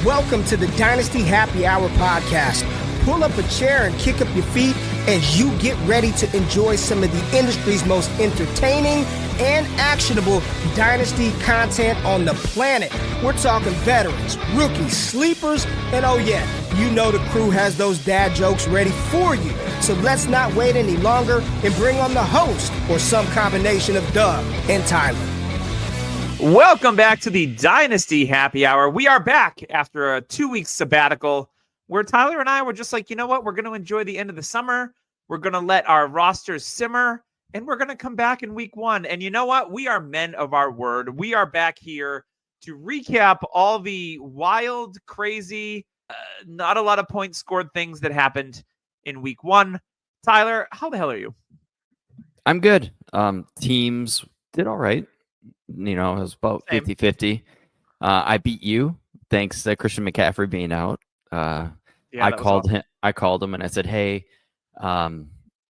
Welcome to the Dynasty Happy Hour podcast. Pull up a chair and kick up your feet as you get ready to enjoy some of the industry's most entertaining and actionable Dynasty content on the planet. We're talking veterans, rookies, sleepers, and oh yeah, you know the crew has those dad jokes ready for you. So let's not wait any longer and bring on the host or some combination of Doug and Tyler. Welcome back to the Dynasty Happy Hour. We are back after a 2-week sabbatical where Tyler and I were just like, you know what? We're going to enjoy the end of the summer. We're going to let our rosters simmer, and we're going to come back in week one. And you know what? We are men of our word. We are back here to recap all the wild, crazy, not a lot of points scored things that happened in week one. Tyler, how the hell are you? I'm good. Teams did all right. You know, it was about 50-50. I beat you thanks to Christian McCaffrey being out. I called him and I said, hey, have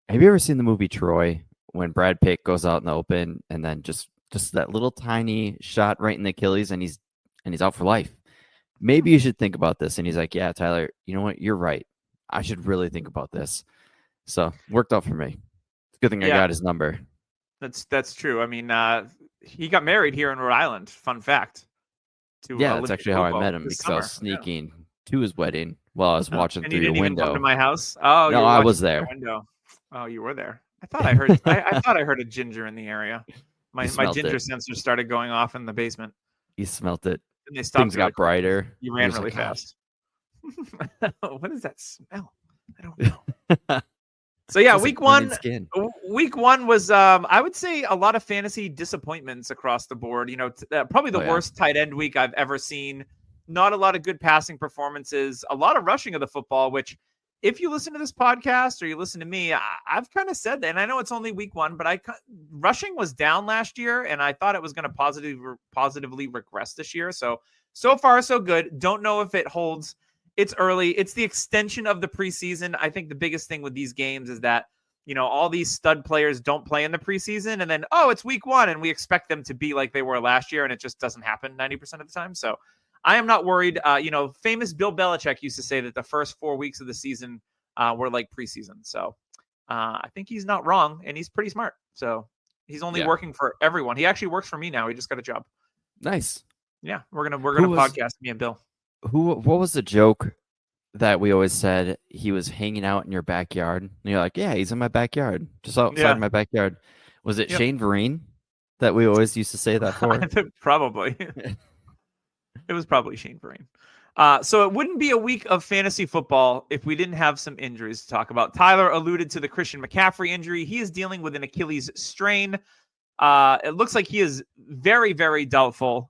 you ever seen the movie Troy when Brad Pitt goes out in the open and then just that little tiny shot right in the Achilles and he's out for life? Maybe you should think about this. And he's like, yeah, Tyler, you know what? You're right. I should really think about this. So worked out for me. It's a good thing I got his number. That's true. I mean, he got married here in Rhode Island. Fun fact. That's actually how I met him because I was sneaking to his wedding while I was watching through your window. Even come to my house? Oh, no, I was there. Oh, you were there. I thought I heard. I thought I heard a ginger in the area. My ginger sensors started going off in the basement. You smelt it. And they stopped. Things got brighter. You ran really fast. What does that smell? I don't know. So yeah, week one was I would say a lot of fantasy disappointments across the board. You know, probably the worst tight end week I've ever seen. Not a lot of good passing performances, a lot of rushing of the football, which if you listen to this podcast or you listen to me, I've kind of said that, and I know it's only week one, but rushing was down last year, and I thought it was going to positively regress this year. So far, so good. Don't know if it holds. It's early. It's the extension of the preseason. I think the biggest thing with these games is that, you know, all these stud players don't play in the preseason, and then, it's week one, and we expect them to be like they were last year, and it just doesn't happen 90% of the time. So I am not worried. Famous Bill Belichick used to say that the first 4 weeks of the season were like preseason. So I think he's not wrong, and he's pretty smart. So he's only working for everyone. He actually works for me now. He just got a job. Nice. Yeah, we're gonna podcast me and Bill. What was the joke that we always said he was hanging out in your backyard? And you're like, yeah, he's in my backyard, just outside my backyard. Was it Shane Vereen that we always used to say that for? Probably. It was probably Shane Vereen. So it wouldn't be a week of fantasy football if we didn't have some injuries to talk about. Tyler alluded to the Christian McCaffrey injury. He is dealing with an Achilles strain. It looks like he is very, very doubtful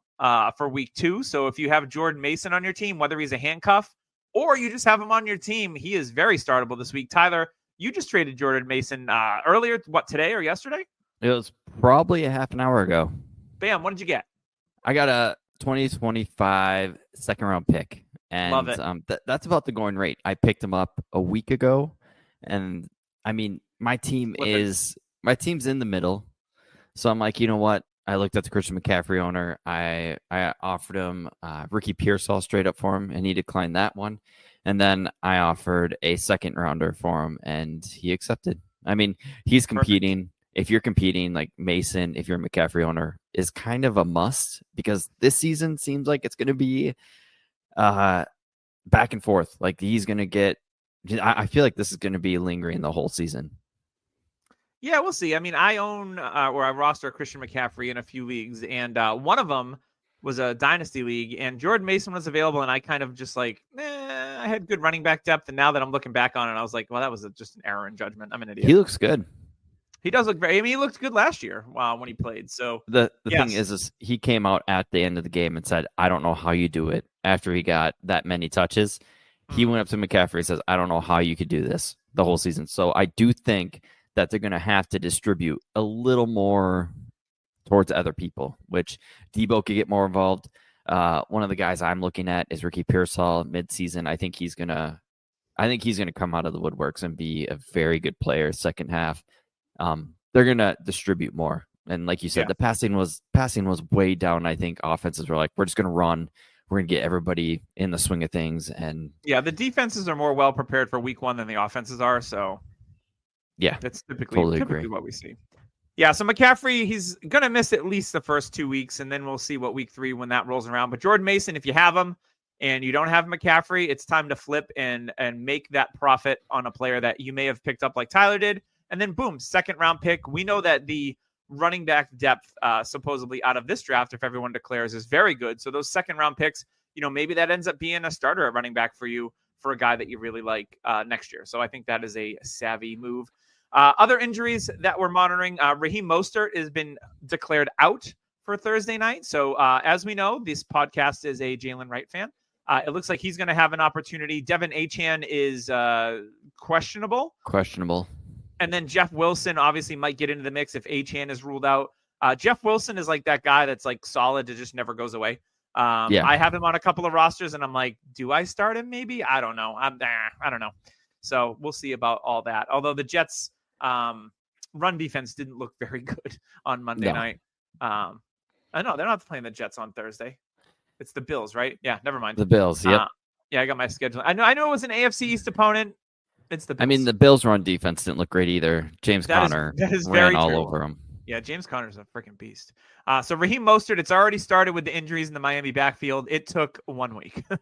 for week 2. So if you have Jordan Mason on your team, whether he's a handcuff or you just have him on your team, he is very startable this week. Tyler, you just traded Jordan Mason earlier, today or yesterday? It was probably a half an hour ago. Bam, what did you get? I got a 2025 second round pick. And love it. That's about the going rate. I picked him up a week ago. And I mean, my team's in the middle. So I'm like, you know what? I looked at the Christian McCaffrey owner. I offered him Ricky Pearsall straight up for him, and he declined that one. And then I offered a second rounder for him, and he accepted. I mean, he's competing. Perfect. If you're competing, like Mason, if you're a McCaffrey owner, is kind of a must because this season seems like it's going to be back and forth. Like he's going to get. I feel like this is going to be lingering the whole season. Yeah, we'll see. I mean, I own or I roster Christian McCaffrey in a few leagues, and one of them was a Dynasty league, and Jordan Mason was available, and I kind of just like, I had good running back depth, and now that I'm looking back on it, I was like, well, that was just an error in judgment. I'm an idiot. He looks good. He does look very. I mean, he looked good last year when he played. So the thing is he came out at the end of the game and said, "I don't know how you do it." After he got that many touches, he went up to McCaffrey and says, "I don't know how you could do this the whole season." So I do think that they're going to have to distribute a little more towards other people, which Debo could get more involved. One of the guys I'm looking at is Ricky Pearsall midseason. I think he's gonna come out of the woodworks and be a very good player second half. They're gonna distribute more, and like you said, the passing was way down. I think offenses were like, we're just gonna run, we're gonna get everybody in the swing of things. And yeah, the defenses are more well prepared for week 1 than the offenses are. So yeah, that's typically agree. what we see. Yeah, so McCaffrey, he's going to miss at least the first 2 weeks, and then we'll see what week 3 when that rolls around. But Jordan Mason, if you have him and you don't have McCaffrey, it's time to flip and make that profit on a player that you may have picked up like Tyler did. And then, boom, second-round pick. We know that the running back depth, supposedly out of this draft, if everyone declares, is very good. So those second-round picks, maybe that ends up being a starter at running back for you for a guy that you really like next year. So I think that is a savvy move. Other injuries that we're monitoring, Raheem Mostert has been declared out for Thursday night. So as we know, this podcast is a Jalen Wright fan. It looks like he's going to have an opportunity. Devin Achane is questionable. And then Jeff Wilson obviously might get into the mix if Achane is ruled out. Jeff Wilson is like that guy that's like solid that just never goes away. I have him on a couple of rosters, and I'm like, do I start him? Maybe. I don't know. I don't know. So we'll see about all that. Although the Jets' run defense didn't look very good on Monday night. I know they're not playing the Jets on Thursday. It's the Bills, right? Yeah, never mind. The Bills, yep. Yeah, I got my schedule. I know it was an AFC East opponent. It's the Bills. I mean, the Bills' run defense didn't look great either. James Conner ran all over him. Yeah, James Conner's a freaking beast. So Raheem Mostert, it's already started with the injuries in the Miami backfield. It took 1 week. I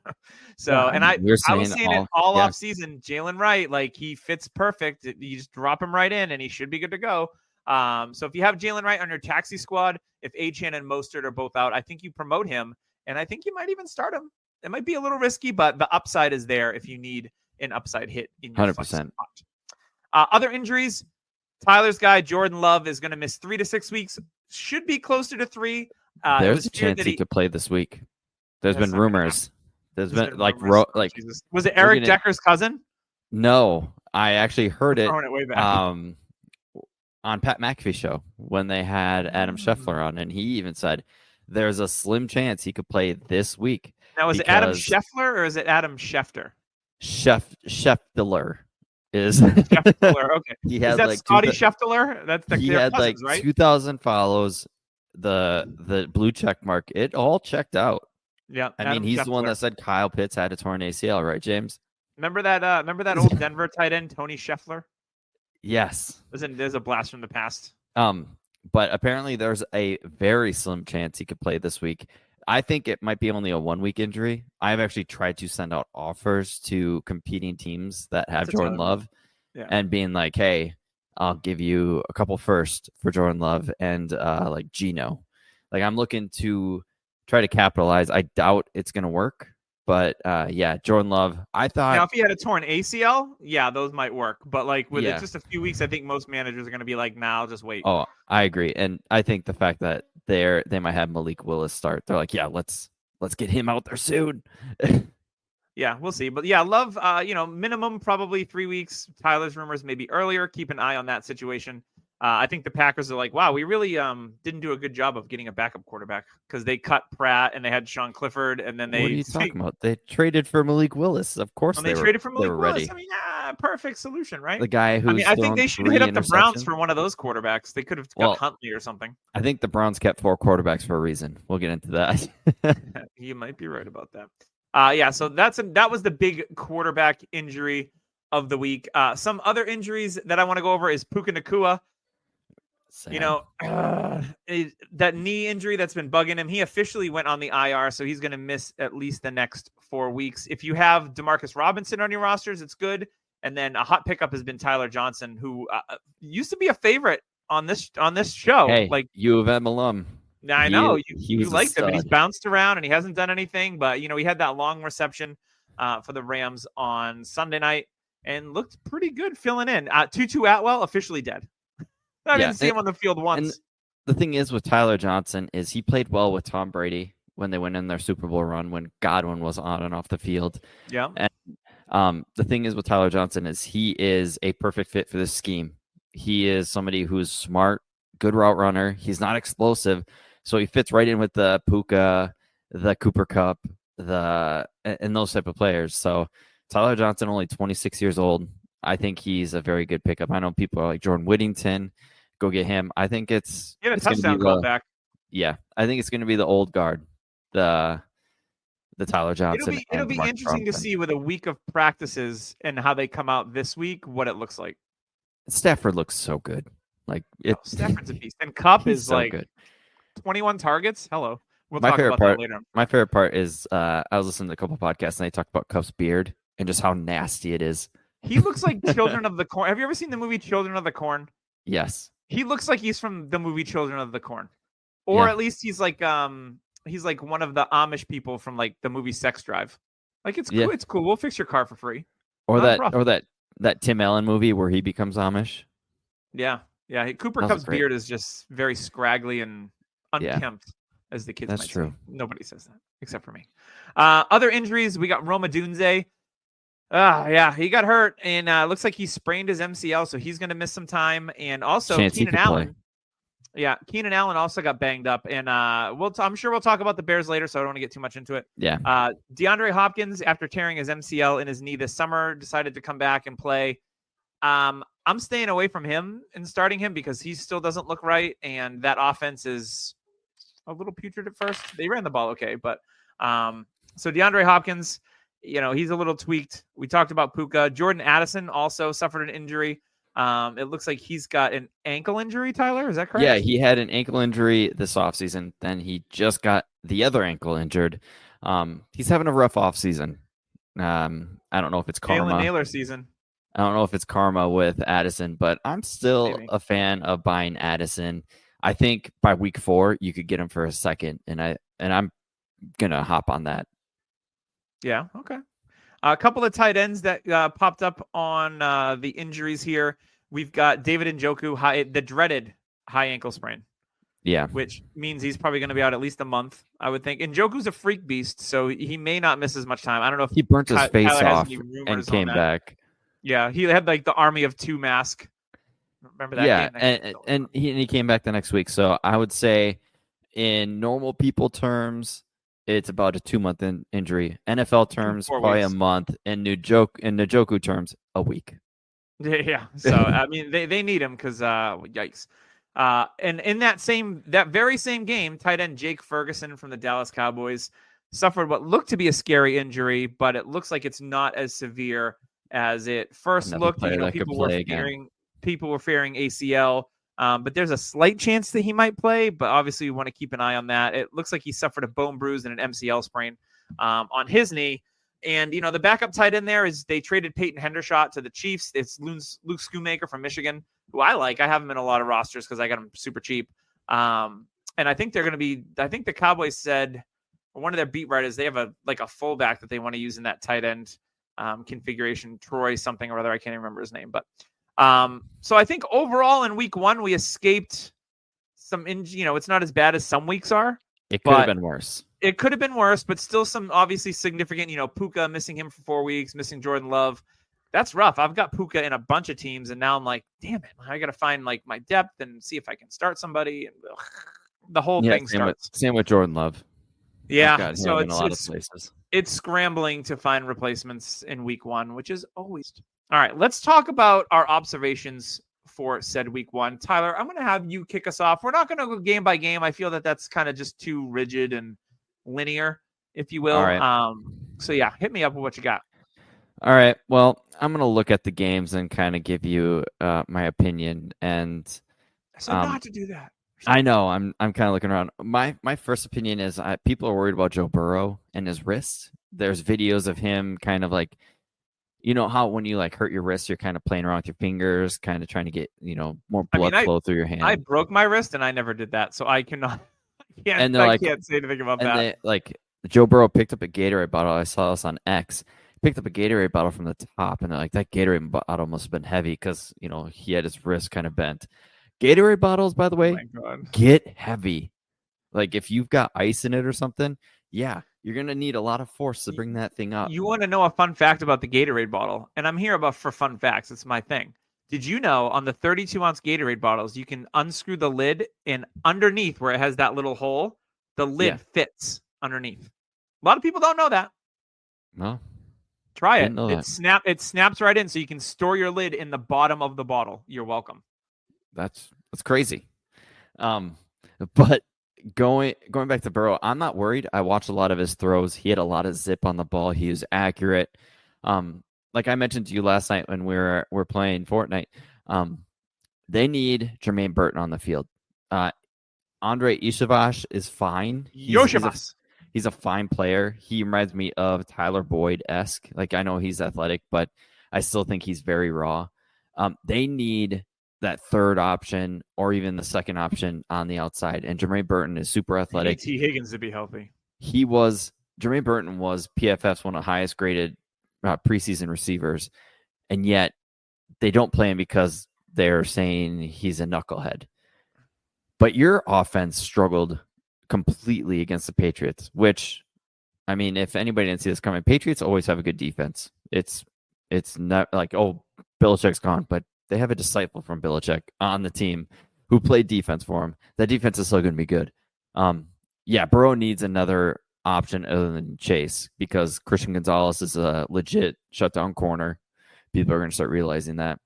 was saying it all off season. Jalen Wright, like he fits perfect. You just drop him right in, and he should be good to go. So if you have Jalen Wright on your taxi squad, if Achane and Mostert are both out, I think you promote him, and I think you might even start him. It might be a little risky, but the upside is there if you need an upside hit in your 100%. Other injuries. Tyler's guy, Jordan Love, is going to miss 3 to 6 weeks. Should be closer to 3. There's a chance he could play this week. There's been rumors. There's been like was it Eric Decker's cousin? No, I actually heard it way back. on Pat McAfee's show when they had Adam Scheffler on, and he even said there's a slim chance he could play this week. Now, is it Adam Scheffler or is it Adam Schefter? Scheffler. Scheffler, okay. He had like Scotty Scheffler. That's he had cousins, like right? 2,000 follows. The blue check mark. It all checked out. Yeah, I mean, he's Scheffler. The one that said Kyle Pitts had a torn ACL, right, James? Remember that old Denver tight end Tony Scheffler? Yes. There's a blast from the past. But apparently there's a very slim chance he could play this week. I think it might be only a 1 week injury. I've actually tried to send out offers to competing teams that have Jordan Love and being like, hey, I'll give you a couple first for Jordan Love and like Geno. Like I'm looking to try to capitalize. I doubt it's going to work. But Jordan Love, I thought. Now, if he had a torn ACL, those might work. But like with just a few weeks, I think most managers are going to be like, nah, I'll just wait. Oh, I agree. And I think the fact that they might have Malik Willis start, they're like, let's get him out there soon. Yeah, we'll see. But Love, minimum probably 3 weeks. Tyler's rumors maybe earlier. Keep an eye on that situation. I think the Packers are like, wow, we really didn't do a good job of getting a backup quarterback because they cut Pratt and they had Sean Clifford and then they. What are you talking about? They traded for Malik Willis. Of course, they traded for Malik Willis. I mean, perfect solution, right? The guy who. I think they should hit up the Browns for one of those quarterbacks. They could have got Huntley or something. I think the Browns kept 4 quarterbacks for a reason. We'll get into that. You might be right about that. So that was the big quarterback injury of the week. Some other injuries that I want to go over is Puka Nacua. That knee injury that's been bugging him. He officially went on the IR, so he's going to miss at least the next 4 weeks. If you have Demarcus Robinson on your rosters, it's good. And then a hot pickup has been Tyler Johnson, who used to be a favorite on this show. Hey, like U of M alum. I know you liked him, and he's bounced around, and he hasn't done anything. But he had that long reception for the Rams on Sunday night and looked pretty good filling in. Tutu Atwell officially dead. I didn't see him on the field once. And the thing is with Tyler Johnson is he played well with Tom Brady when they went in their Super Bowl run when Godwin was on and off the field. Yeah. And the thing is with Tyler Johnson is he is a perfect fit for this scheme. He is somebody who's smart, good route runner. He's not explosive. So he fits right in with the Puka, the Cooper Kupp, and those type of players. So Tyler Johnson, only 26 years old. I think he's a very good pickup. I know people are like Jordan Whittington. Go get him. I think it's a touchdown call back. Yeah, I think it's going to be the old guard, the the Tyler Johnson. It'll be interesting to see with a week of practices and how they come out this week, what it looks like. Stafford looks so good. Like Stafford's a beast, and Kupp is so like good. 21 targets. Hello, we'll talk about that later. My favorite part is I was listening to a couple podcasts and they talked about Kupp's beard and just how nasty it is. He looks like Children of the Corn. Have you ever seen the movie Children of the Corn? Yes. He looks like he's from the movie Children of the Corn, or at least he's like one of the Amish people from like the movie Sex Drive. Like it's cool. It's cool. We'll fix your car for free. Or that Tim Allen movie where he becomes Amish. Yeah. Cooper Kupp's beard is just very scraggly and unkempt, as the kids might say. Nobody says that except for me. Other injuries, we got Roma Dunze. He got hurt, and looks like he sprained his MCL, so he's going to miss some time. And also Keenan Allen. Yeah, Keenan Allen also got banged up, and I'm sure we'll talk about the Bears later, so I don't want to get too much into it. Yeah. DeAndre Hopkins, after tearing his MCL in his knee this summer, decided to come back and play. I'm staying away from him and starting him because he still doesn't look right, and that offense is a little putrid at first. They ran the ball okay, but so DeAndre Hopkins, he's a little tweaked. We talked about Puka. Jordan Addison also suffered an injury. It looks like he's got an ankle injury, Tyler. Is that correct? Yeah, he had an ankle injury this offseason. Then he just got the other ankle injured. He's having a rough offseason. I don't know if it's karma. Jalen Naylor season. I don't know if it's karma with Addison, but I'm still a fan of buying Addison. I think by week 4 you could get him for a second, and I'm gonna hop on that. Yeah. Okay. A couple of tight ends that popped up on the injuries here. We've got David Njoku, the dreaded high ankle sprain. Yeah. Which means he's probably going to be out at least a month, I would think. Njoku's a freak beast, so he may not miss as much time. I don't know if he burnt his face Tyler off and came back. Yeah, he had like the Army of Two mask. Remember that? Yeah, and he came back the next week. So I would say, in normal people terms, it's about a 2-month injury. NFL terms, probably a month. In Njoku terms, a week. Yeah. So I mean, they need him because yikes. And in that very same game, tight end Jake Ferguson from the Dallas Cowboys suffered what looked to be a scary injury, but it looks like it's not as severe as it first looked. People were fearing ACL. But there's a slight chance that he might play, but obviously we want to keep an eye on that. It looks like he suffered a bone bruise and an MCL sprain on his knee. And, the backup tight end there is they traded Peyton Hendershot to the Chiefs. It's Luke Schoonmaker from Michigan, who I like. I have him in a lot of rosters because I got him super cheap. And I think I think the Cowboys said, one of their beat writers, they have a fullback that they want to use in that tight end configuration, Troy something or other. I can't even remember his name, but so I think overall in week 1, we escaped some, it's not as bad as some weeks are. It could have been worse. It could have been worse, but still some obviously significant, Puka missing him for 4 weeks, missing Jordan Love. That's rough. I've got Puka in a bunch of teams, and now I'm like, damn it, I got to find my depth and see if I can start somebody. And the whole thing starts. Same with Jordan Love. Yeah. So in a lot of places. It's scrambling to find replacements in week 1, which is always. All right, let's talk about our observations for said week 1. Tyler, I'm going to have you kick us off. We're not going to go game by game. I feel that that's kind of just too rigid and linear, if you will. All right. So yeah, hit me up with what you got. All right. Well, I'm going to look at the games and kind of give you my opinion. And so not to do that. I know. I'm kind of looking around. My first opinion is people are worried about Joe Burrow and his wrist. There's videos of him kind of like, how when you hurt your wrist, you're kind of playing around with your fingers, kind of trying to get, more blood flow through your hand. I broke my wrist and I never did that. So I cannot, I can't say anything about that. Joe Burrow picked up a Gatorade bottle. I saw this on X. Picked up a Gatorade bottle from the top, and they're like, that Gatorade bottle must have been heavy because, he had his wrist kind of bent. Gatorade bottles, by the way, get heavy. If you've got ice in it or something, yeah, you're going to need a lot of force to bring that thing up. You want to know a fun fact about the Gatorade bottle? And I'm here for fun facts. It's my thing. Did you know on the 32-ounce Gatorade bottles, you can unscrew the lid, and underneath where it has that little hole, the lid fits underneath. A lot of people don't know that. No. Try it. It snaps right in, so you can store your lid in the bottom of the bottle. You're welcome. That's crazy. But going back to Burrow, I'm not worried. I watched a lot of his throws. He had a lot of zip on the ball. He was accurate. Like I mentioned to you last night when we're playing Fortnite, they need Jermaine Burton on the field. Andre Ishavash is fine. He's a fine player. He reminds me of Tyler Boyd-esque. Like, I know he's athletic, but I still think he's very raw. They need that third option or even the second option on the outside. And Jermaine Burton is super athletic. T. Higgins to be healthy. Jermaine Burton was PFF's one of the highest graded preseason receivers. And yet they don't play him because they're saying he's a knucklehead. But your offense struggled completely against the Patriots, which, I mean, if anybody didn't see this coming, Patriots always have a good defense. It's not like, oh, Belichick's gone, but they have a disciple from Belichick on the team who played defense for him. That defense is still going to be good. Burrow needs another option other than Chase because Christian Gonzalez is a legit shutdown corner. People are going to start realizing that.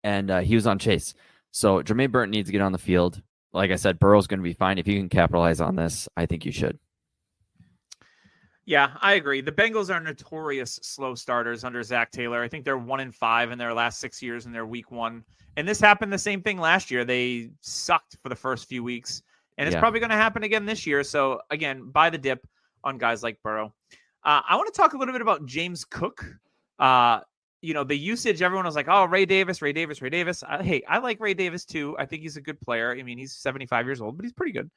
And he was on Chase. So Jermaine Burton needs to get on the field. Like I said, Burrow's going to be fine. If you can capitalize on this, I think you should. Yeah, I agree. The Bengals are notorious slow starters under Zach Taylor. I think they're 1-5 in their last 6 years in their week one. And this happened the same thing last year. They sucked for the first few weeks. And it's probably going to happen again this year. So, again, buy the dip on guys like Burrow. I want to talk a little bit about James Cook. The usage, everyone was like, oh, Ray Davis. I like Ray Davis too. I think he's a good player. I mean, he's 75 years old, but he's pretty good.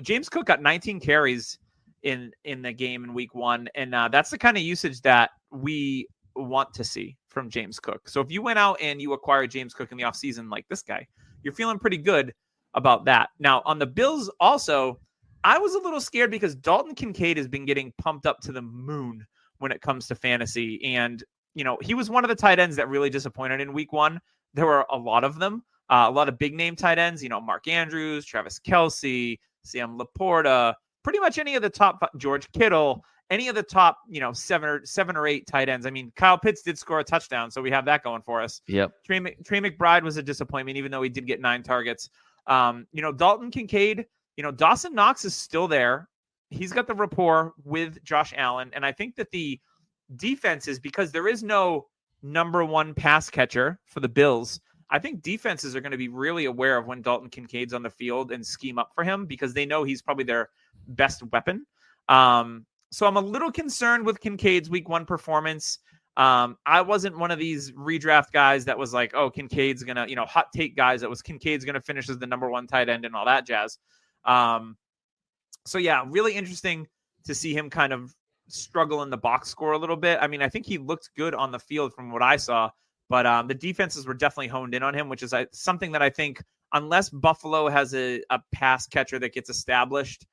James Cook got 19 carries in the game in week one. And that's the kind of usage that we want to see from James Cook. So if you went out and you acquired James Cook in the offseason like this guy, you're feeling pretty good about that. Now, on the Bills also, I was a little scared because Dalton Kincaid has been getting pumped up to the moon when it comes to fantasy. And he was one of the tight ends that really disappointed in week one. There were a lot of them, a lot of big name tight ends, Mark Andrews, Travis Kelce, Sam Laporta, pretty much any of the top, George Kittle, any of the top, seven or eight tight ends. I mean, Kyle Pitts did score a touchdown, so we have that going for us. Yep. Trey McBride was a disappointment, even though he did get 9 targets. Dalton Kincaid, Dawson Knox is still there. He's got the rapport with Josh Allen. And I think that the defenses, because there is no number one pass catcher for the Bills, I think defenses are going to be really aware of when Dalton Kincaid's on the field and scheme up for him because they know he's probably their best weapon. So I'm a little concerned with Kincaid's week one performance. I wasn't one of these redraft guys that was like, oh, Kincaid's going to, hot take guys that was Kincaid's going to finish as the number one tight end and all that jazz. So yeah, really interesting to see him kind of struggle in the box score a little bit. I mean, I think he looked good on the field from what I saw, but the defenses were definitely honed in on him, which is something that I think, unless Buffalo has a pass catcher that gets established,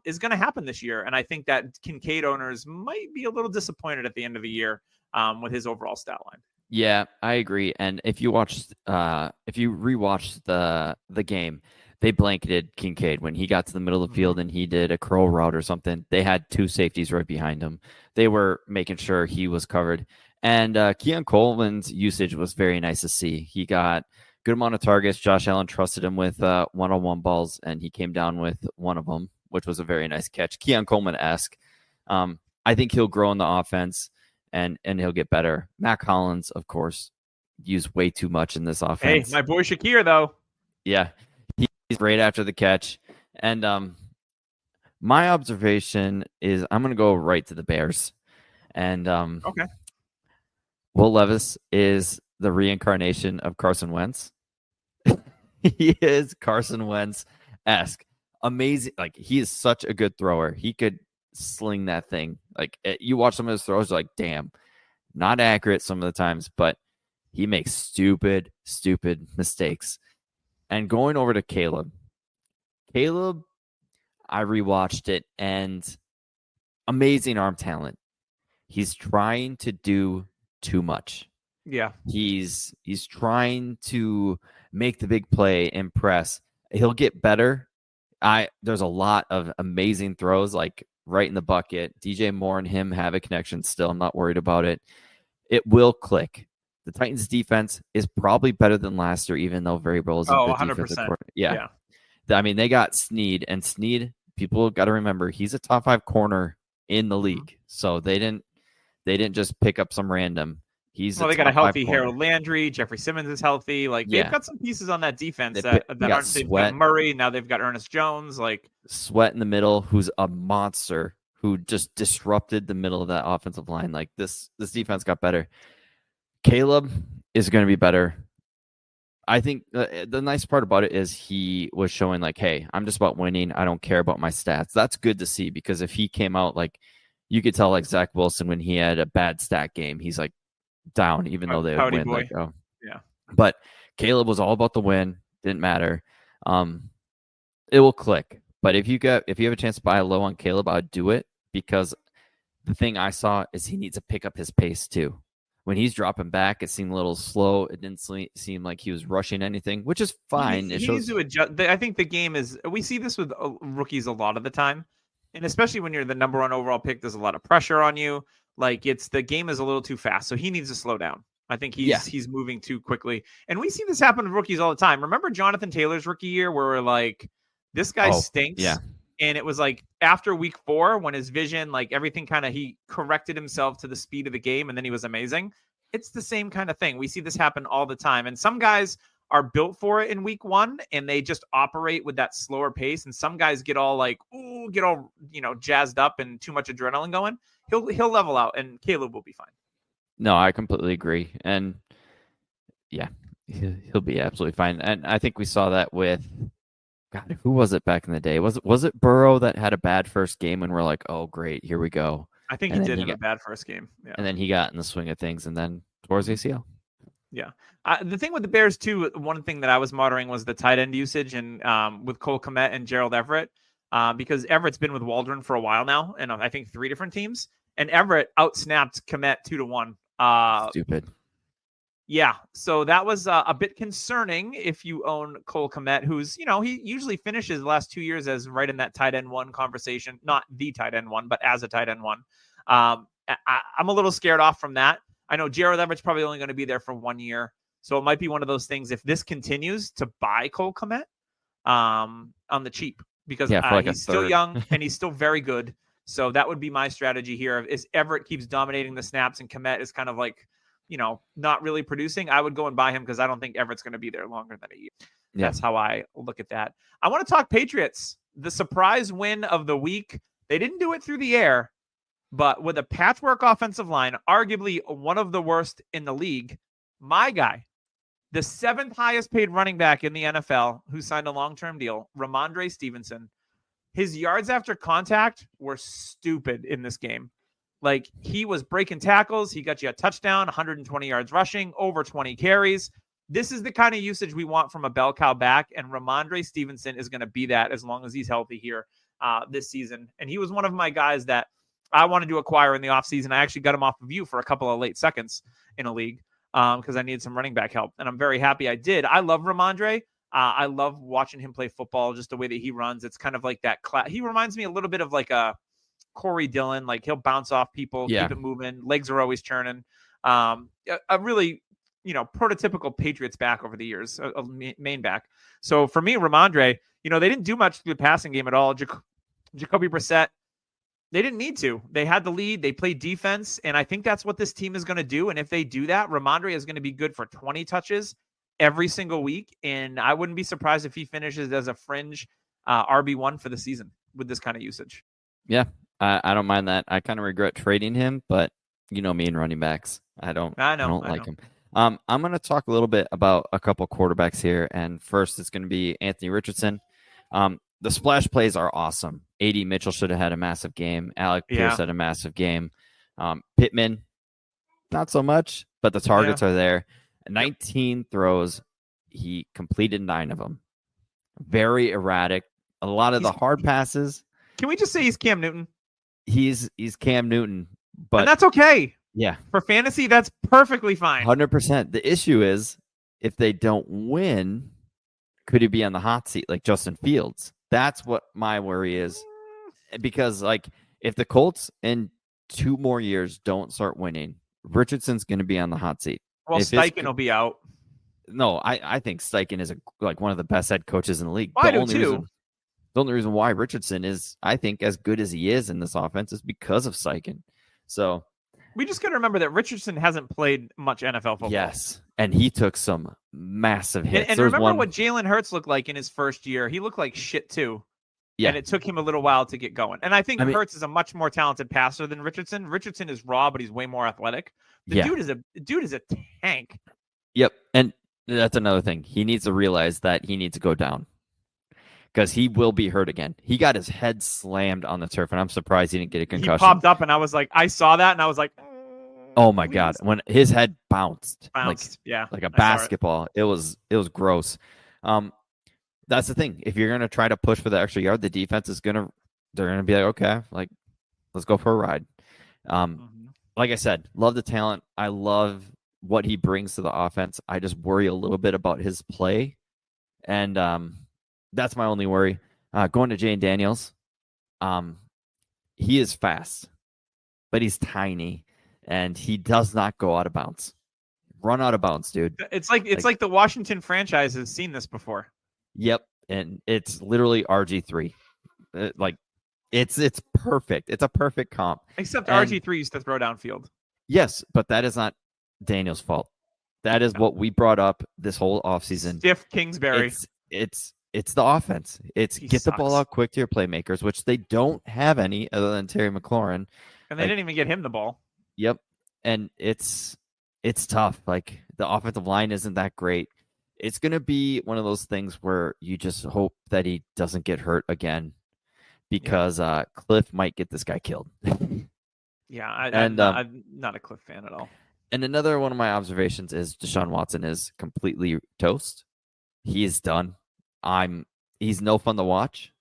is going to happen this year. And I think that Kincaid owners might be a little disappointed at the end of the year with his overall stat line. Yeah, I agree. And if you rewatched the game, they blanketed Kincaid when he got to the middle of the field and he did a curl route or something. They had 2 safeties right behind him. They were making sure he was covered. And Keon Coleman's usage was very nice to see. He got good amount of targets. Josh Allen trusted him with one-on-one balls, and he came down with one of them, which was a very nice catch. Keon Coleman-esque. I think he'll grow in the offense, and he'll get better. Mac Hollins, of course, used way too much in this offense. Hey, my boy Shakir, though. Yeah. He's great after the catch. And my observation is I'm going to go right to the Bears. And okay. Will Levis is the reincarnation of Carson Wentz. He is Carson Wentz-esque. Amazing. Like, he is such a good thrower. He could sling that thing. Like, you watch some of his throws, you're like, damn. Not accurate some of the times, but he makes stupid mistakes. And going over to Caleb, I rewatched it, and amazing arm talent. He's trying to do too much. Yeah. He's trying to make the big play, impress. He'll get better. There's a lot of amazing throws, like right in the bucket. DJ Moore and him have a connection still. I'm not worried about it. It will click. The Titans defense is probably better than last year, even though Vrabel is a good 100%. defensive coordinator. Yeah. I mean, they got Snead, and Snead, people got to remember, he's a top 5 corner in the league. So they didn't just pick up some random. They got a healthy Harold Landry. Jeffrey Simmons is healthy. They've got some pieces on that defense that aren't. They've got Murray. Now they've got Ernest Jones. Sweat in the middle, who's a monster, who just disrupted the middle of that offensive line. This defense got better. Caleb is going to be better. I think the nice part about it is he was showing hey, I'm just about winning. I don't care about my stats. That's good to see, because if he came out you could tell Zach Wilson when he had a bad stat game, he's down, even though they would win. Yeah. But Caleb was all about the win. Didn't matter. It will click. But if you have a chance to buy low on Caleb, I'd do it, because the thing I saw is he needs to pick up his pace too. When he's dropping back, it seemed a little slow. It didn't seem like he was rushing anything, which is fine. He needs to adjust. I think the game is. We see this with rookies a lot of the time, and especially when you're the number 1 overall pick, there's a lot of pressure on you. The game is a little too fast, so he needs to slow down. I think he's moving too quickly, and we see this happen to rookies all the time. Remember Jonathan Taylor's rookie year, where we're this guy stinks. Yeah. And it was after week 4 when his vision, everything he corrected himself to the speed of the game, and then he was amazing. It's the same kind of thing. We see this happen all the time. And some guys are built for it in week 1, and they just operate with that slower pace. And some guys get all jazzed up and too much adrenaline going. He'll level out, and Caleb will be fine. No, I completely agree. And yeah, he'll be absolutely fine. And I think we saw that with, God, who was it back in the day? Was it Burrow that had a bad first game and we're oh, great, here we go? I think he did have a bad first game. Yeah. And then he got in the swing of things, and then towards ACL. Yeah. The thing with the Bears, too, one thing that I was monitoring was the tight end usage, and with Cole Kmet and Gerald Everett, because Everett's been with Waldron for a while now, and I think 3 different teams, and Everett outsnapped Kmet 2-1. Stupid. Yeah, so that was a bit concerning if you own Cole Kmet, who's, he usually finishes the last 2 years as right in that tight end 1 conversation, not the tight end 1, but as a tight end 1. I'm a little scared off from that. I know Gerald Everett's probably only going to be there for 1 year, so it might be one of those things, if this continues, to buy Cole Kmet on the cheap, because he's still young and he's still very good. So that would be my strategy here. Is Everett keeps dominating the snaps and Kmet is kind of not really producing, I would go and buy him, because I don't think Everett's going to be there longer than a year. Yeah. That's how I look at that. I want to talk Patriots. The surprise win of the week. They didn't do it through the air, but with a patchwork offensive line, arguably one of the worst in the league, my guy, the 7th highest paid running back in the NFL, who signed a long-term deal, Ramondre Stevenson, his yards after contact were stupid in this game. He was breaking tackles. He got you a touchdown, 120 yards rushing, over 20 carries. This is the kind of usage we want from a bell cow back, and Ramondre Stevenson is going to be that as long as he's healthy here this season. And he was one of my guys that I wanted to acquire in the offseason. I actually got him off of you for a couple of late seconds in a league because I needed some running back help, and I'm very happy I did. I love Ramondre. I love watching him play football, just the way that he runs. It's kind of like that. He reminds me a little bit of a Corey Dillon. He'll bounce off people, keep it moving. Legs are always churning. A really, prototypical Patriots back over the years, a main back. So for me, Ramondre, they didn't do much through the passing game at all. Jacoby Brissett, they didn't need to. They had the lead. They played defense, and I think that's what this team is going to do. And if they do that, Ramondre is going to be good for 20 touches every single week, and I wouldn't be surprised if he finishes as a fringe RB1 for the season with this kind of usage. Yeah, I don't mind that. I kind of regret trading him, but me and running backs. I don't like him. I'm going to talk a little bit about a couple quarterbacks here, and first it's going to be Anthony Richardson. The splash plays are awesome. A.D. Mitchell should have had a massive game. Alec Pierce had a massive game. Pittman, not so much, but the targets are there. 19 throws. He completed 9 of them. Very erratic. A lot of the hard passes. Can we just say he's Cam Newton? He's Cam Newton, but and that's okay. Yeah. For fantasy, that's perfectly fine. 100%. The issue is if they don't win, could he be on the hot seat like Justin Fields? That's what my worry is. Because if the Colts in 2 more years don't start winning, Richardson's going to be on the hot seat. Well, Steichen will be out. no, I think Steichen is like one of the best head coaches in the league. Well, I do too. The only reason why Richardson is, I think, as good as he is in this offense is because of Steichen. So we just got to remember that Richardson hasn't played much NFL football. Yes, and he took some massive hits. And remember what Jalen Hurts looked like in his first year. He looked like shit too. Yeah. And it took him a little while to get going. And I think Hurts is a much more talented passer than Richardson. Richardson is raw, but he's way more athletic. The dude is a tank. Yep. And that's another thing. He needs to realize that he needs to go down, because he will be hurt again. He got his head slammed on the turf, and I'm surprised he didn't get a concussion. He popped up, and I was like, I saw that, and I was like, oh my God. When his head bounced like a basketball, it was gross. That's the thing. If you're going to try to push for the extra yard, the defense is they're going to be like, okay, like, let's go for a ride. Like I said, love the talent. I love what he brings to the offense. I just worry a little bit about his play. And that's my only worry. Going to Jane Daniels. He is fast, but he's tiny, and he does not go out of bounds. Run out of bounds, dude. It's like the Washington franchise has seen this before. Yep, and it's literally RG3. It's perfect. It's a perfect comp. Except RG3 used to throw downfield. Yes, but that is not Daniel's fault. That is what we brought up this whole offseason. Stiff Kingsbury. It's the offense. He get the ball out quick to your playmakers, which they don't have any other than Terry McLaurin. And they didn't even get him the ball. Yep. And it's tough. Like, the offensive line isn't that great. It's going to be one of those things where you just hope that he doesn't get hurt again, because Cliff might get this guy killed. Yeah, I'm not a Cliff fan at all. And another one of my observations is Deshaun Watson is completely toast. He is done. He's no fun to watch.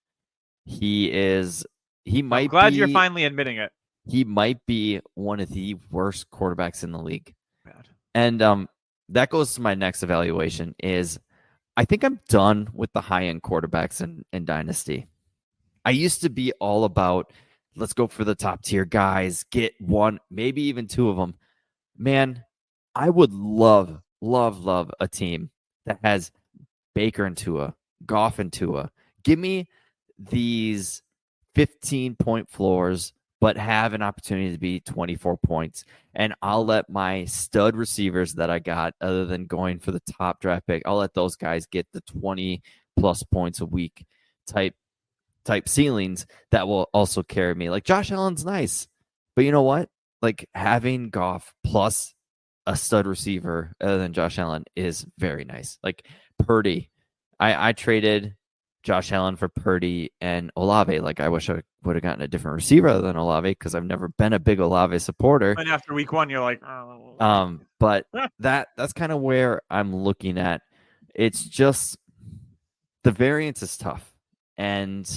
I'm glad you're finally admitting it. He might be one of the worst quarterbacks in the league. Bad. And that goes to my next evaluation is I think I'm done with the high-end quarterbacks in Dynasty. I used to be all about, let's go for the top-tier guys, get one, maybe even two of them. Man, I would love a team that has Baker and Tua, Goff and Tua. Give me these 15-point floors, but have an opportunity to be 24 points. And I'll let my stud receivers that I got, other than going for the top draft pick, I'll let those guys get the 20-plus points a week type ceilings that will also carry me. Like, Josh Allen's nice, but you know what? Like, having Goff plus a stud receiver other than Josh Allen is very nice. Like, Purdy. I traded Josh Allen for Purdy and Olave. Like, I wish I would have gotten a different receiver other than Olave, because I've never been a big Olave supporter. And after week one, you're like, oh. But that's kind of where I'm looking at. It's just the variance is tough. And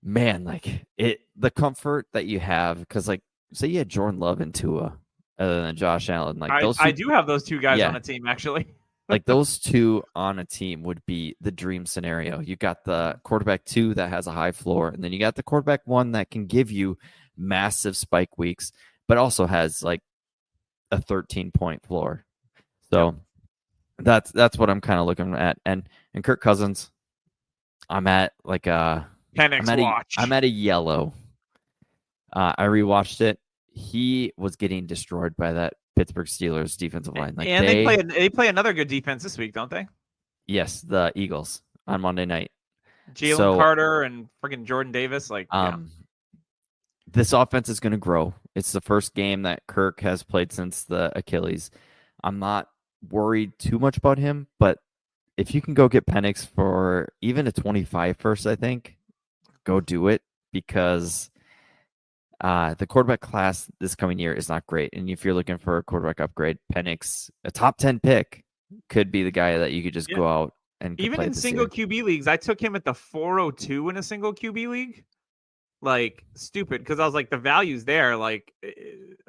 man, like, the comfort that you have, because, like, say you had Jordan Love and Tua other than Josh Allen. Like, I do have those two guys on a team, actually. Like, those two on a team would be the dream scenario. You got the quarterback 2 that has a high floor, and then you got the quarterback 1 that can give you massive spike weeks, but also has like a 13-point floor. So that's what I'm kind of looking at. And Kirk Cousins, I'm at like a Penix watch. I'm at a yellow. I rewatched it. He was getting destroyed by that Pittsburgh Steelers defensive line. Like, and they play another good defense this week, don't they? Yes, the Eagles on Monday night. Jalen Carter and freaking Jordan Davis. Like, this offense is going to grow. It's the first game that Kirk has played since the Achilles. I'm not worried too much about him, but if you can go get Penix for even a 25 first, I think, go do it, because the quarterback class this coming year is not great. And if you're looking for a quarterback upgrade, Penix, a top 10 pick, could be the guy that you could just go out and even in single QB leagues. I took him at the 402 in a single QB league. Like, stupid, because I was like, the value's there. Like,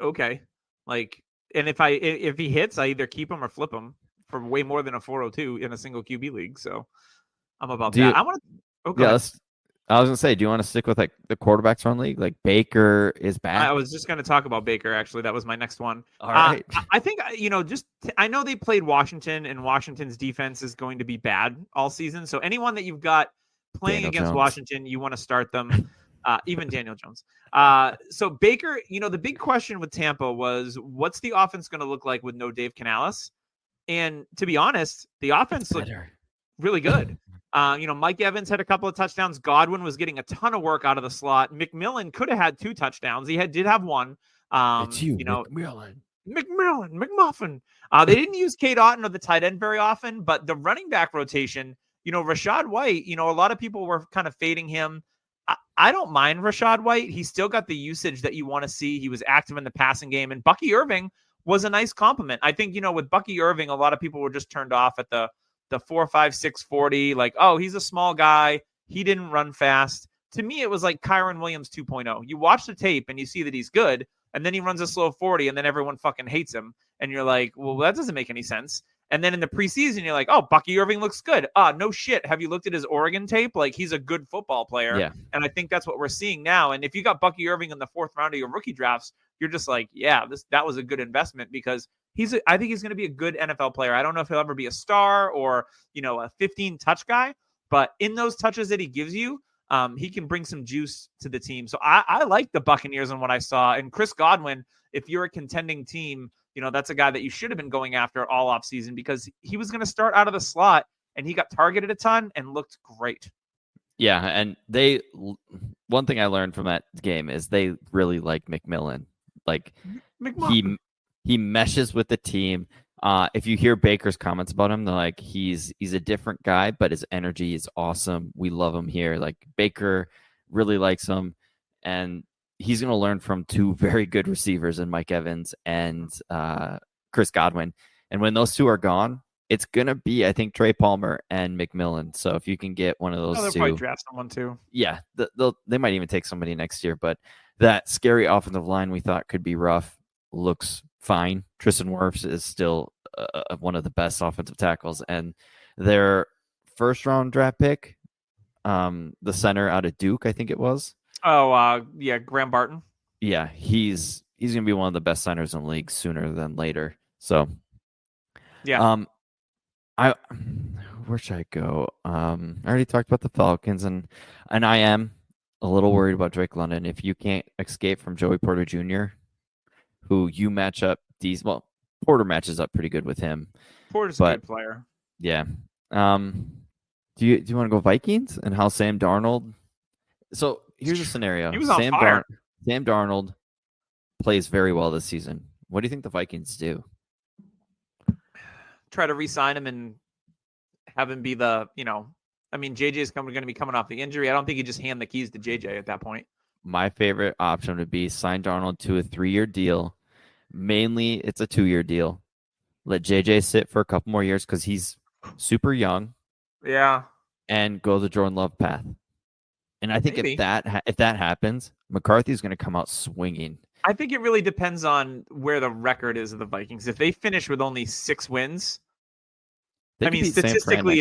okay. Like, and if he hits, I either keep him or flip him for way more than a 402 in a single QB league. So I'm about that. I want to. Okay. Yeah, I was gonna say, do you want to stick with like the quarterbacks run league? Like Baker is back. I was just going to talk about Baker. Actually, that was my next one. All right. I think I know they played Washington, and Washington's defense is going to be bad all season. So anyone that you've got playing Daniel against Jones. Washington, you want to start them. Even Daniel Jones. So Baker, the big question with Tampa was, what's the offense going to look like with no Dave Canales? And to be honest, the offense looked really good. Mike Evans had a couple of touchdowns. Godwin was getting a ton of work out of the slot. McMillan could have had 2 touchdowns. He did have one. McMillan. McMuffin. They didn't use Kate Otten or the tight end very often, but the running back rotation, Rachaad White, a lot of people were kind of fading him. I don't mind Rachaad White. He still got the usage that you want to see. He was active in the passing game, and Bucky Irving was a nice compliment. I think, with Bucky Irving, a lot of people were just turned off at the 4.56 40, like, oh, he's a small guy. He didn't run fast. To me, it was like Kyron Williams 2.0. You watch the tape and you see that he's good, and then he runs a slow 40, and then everyone fucking hates him. And you're like, well, that doesn't make any sense. And then in the preseason, you're like, oh, Bucky Irving looks good. No shit. Have you looked at his Oregon tape? Like, he's a good football player. Yeah. And I think that's what we're seeing now. And if you got Bucky Irving in the 4th round of your rookie drafts, you're just like, yeah, that was a good investment, because I think he's going to be a good NFL player. I don't know if he'll ever be a star or, a 15 touch guy, but in those touches that he gives you, he can bring some juice to the team. So I like the Buccaneers and what I saw. And Chris Godwin, if you're a contending team, that's a guy that you should have been going after all offseason, because he was going to start out of the slot, and he got targeted a ton and looked great. Yeah, and one thing I learned from that game is they really like McMillan. Like, he meshes with the team. If you hear Baker's comments about him, they're like, he's a different guy, but his energy is awesome. We love him here. Like, Baker really likes him, and he's going to learn from 2 very good receivers in Mike Evans and Chris Godwin. And when those 2 are gone, it's going to be, I think, Trey Palmer and McMillan. So if you can get one of those they'll 2. probably draft someone too. Yeah, they might even take somebody next year. But that scary offensive line we thought could be rough looks fine. Tristan Wirfs is still one of the best offensive tackles. And their 1st-round draft pick, the center out of Duke, I think it was. Oh, yeah, Graham Barton. Yeah, he's going to be one of the best centers in the league sooner than later. So, yeah. Where should I go? I already talked about the Falcons, and I am a little worried about Drake London. If you can't escape from Joey Porter Jr., who you match up Porter matches up pretty good with him. Porter's a good player. Yeah. Do you want to go Vikings and how Sam Darnold? So here's a scenario. He was on fire. Sam Darnold plays very well this season. What do you think the Vikings do? Try to re-sign him and have him be the, JJ is going to be coming off the injury. I don't think you just hand the keys to JJ at that point. My favorite option would be sign Darnold to a 3-year deal. Mainly, it's a 2-year deal. Let JJ sit for a couple more years because he's super young. Yeah. And go the Jordan Love path. And I think if that happens, McCarthy's going to come out swinging. I think it really depends on where the record is of the Vikings. If they finish with only 6 wins, statistically,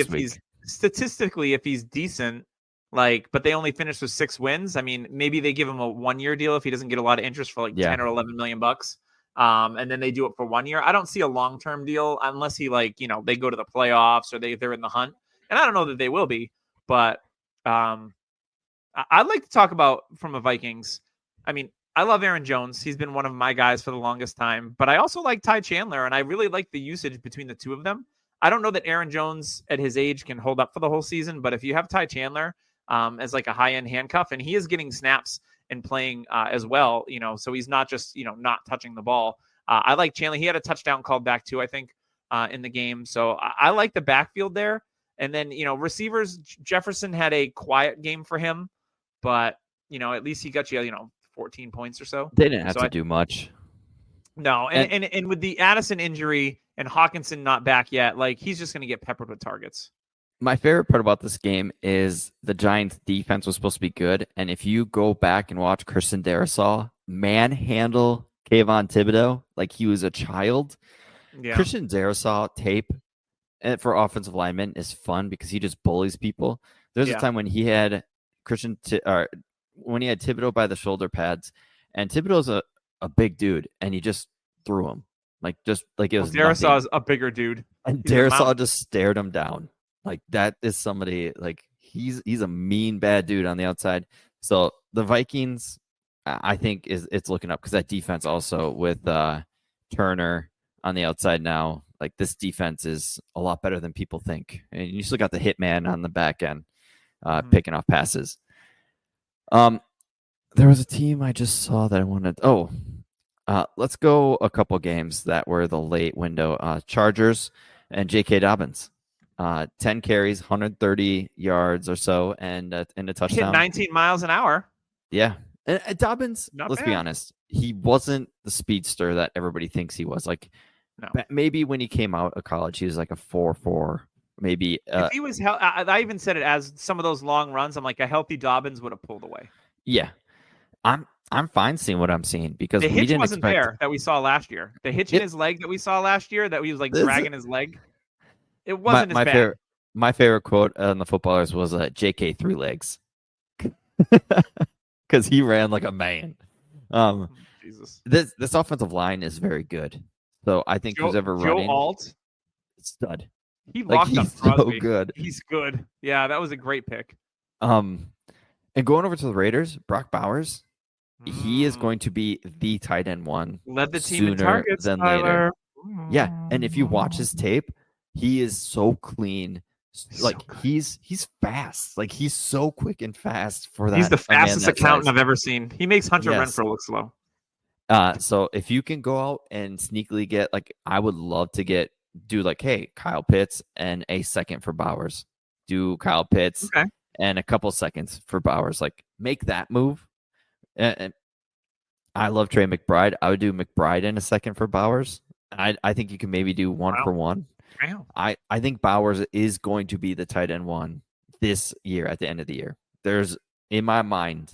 if he's decent, but they only finish with 6 wins, maybe they give him a 1-year deal if he doesn't get a lot of interest for 10 or 11 million bucks. And then they do it for 1 year. I don't see a long-term deal unless he they go to the playoffs or they're in the hunt. And I don't know that they will be, but I'd like to talk about from a Vikings. I love Aaron Jones. He's been one of my guys for the longest time, but I also like Ty Chandler, and I really like the usage between the 2 of them. I don't know that Aaron Jones at his age can hold up for the whole season, but if you have Ty Chandler as a high-end handcuff, and he is getting snaps and playing as well, so he's not just, not touching the ball. I like Chandler. He had a touchdown called back too, I think, in the game. So I like the backfield there. And then, receivers, Jefferson had a quiet game for him, but, at least he got you, 14 points or so. They didn't have to do much. No. And with the Addison injury and Hawkinson not back yet, he's just going to get peppered with targets. My favorite part about this game is the Giants defense was supposed to be good. And if you go back and watch Christian Darrisaw manhandle Kayvon Thibodeau like he was a child, Christian Darrisaw tape for offensive linemen is fun because he just bullies people. There's a time when he had when he had Thibodeau by the shoulder pads, and Thibodeau's a big dude, and he just threw him like it was nothing. Darrisaw's a bigger dude, and Darrisaw just stared him down. Like that is somebody like he's a mean bad dude on the outside. So the Vikings, I think it's looking up because that defense also with Turner on the outside now. Like this defense is a lot better than people think, and you still got the hitman on the back end picking off passes. There was a team I just saw that I wanted. Let's go a couple games that were the late window. Chargers and J.K. Dobbins. 10 carries, 130 yards or so, and a touchdown. Hit 19 miles an hour. Yeah. And Dobbins, let's be bad. honest, he wasn't the speedster that everybody thinks he was. Like, no. Maybe when he came out of college, he was like a 4.4. Maybe if he was, I even said it as some of those long runs. I'm like, a healthy Dobbins would have pulled away. Yeah, I'm fine seeing what I'm seeing because the we hitch didn't wasn't expect there that we saw last year. The hitch in his leg that we saw last year that he was like dragging his leg. It wasn't as bad. My favorite quote on the Footballers was "JK 3 legs," because he ran like a man. Jesus, this offensive line is very good. So I think who's ever running, Joe Alt, stud. He locked up Crosby. So good. He's good. Yeah, that was a great pick. And going over to the Raiders, Brock Bowers, he is going to be the tight end one. Led the team in sooner targets than later. Yeah, and if you watch his tape, he is so clean. Like he's fast. Like he's so quick and fast for that. He's the fastest accountant I've ever seen. He makes Hunter Renfrow look slow. So if you can go out and sneakily get, like, I would love to do like, hey, Kyle Pitts and a second for Bowers. Do Kyle Pitts and a couple seconds for Bowers. Like, make that move. And I love Trey McBride. I would do McBride in a second for Bowers. I think you can maybe do one for one. Wow. I think Bowers is going to be the tight end one this year at the end of the year. In my mind,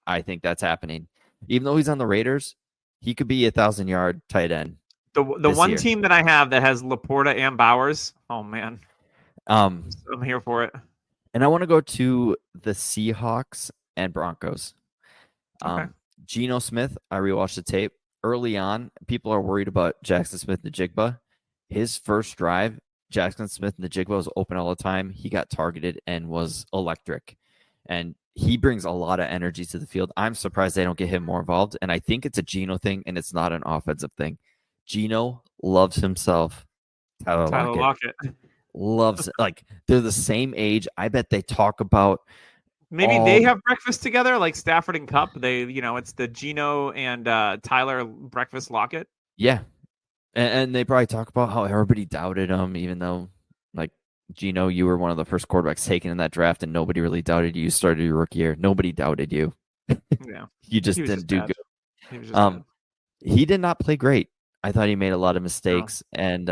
I think that's happening. Even though he's on the Raiders, he could be 1,000-yard tight end. The one team that I have that has Laporta and Bowers. Oh man, I'm here for it. And I want to go to the Seahawks and Broncos. Geno Smith, I rewatched the tape early on. People are worried about Jackson Smith-Njigba. His first drive, Jackson Smith-Njigba was open all the time. He got targeted and was electric. And he brings a lot of energy to the field. I'm surprised they don't get him more involved. And I think it's a Geno thing, and it's not an offensive thing. Geno loves himself. Tyler Lockett. Loves it. Like, they're the same age. I bet they talk about maybe they have breakfast together, like Stafford and Cup. It's the Geno and Tyler breakfast Lockett. Yeah. And they probably talk about how everybody doubted him, even though, like, Geno, you were one of the first quarterbacks taken in that draft, and nobody really doubted you. You started your rookie year. Nobody doubted you. Yeah. You just didn't do good. He was just he did not play great. I thought he made a lot of mistakes. No. And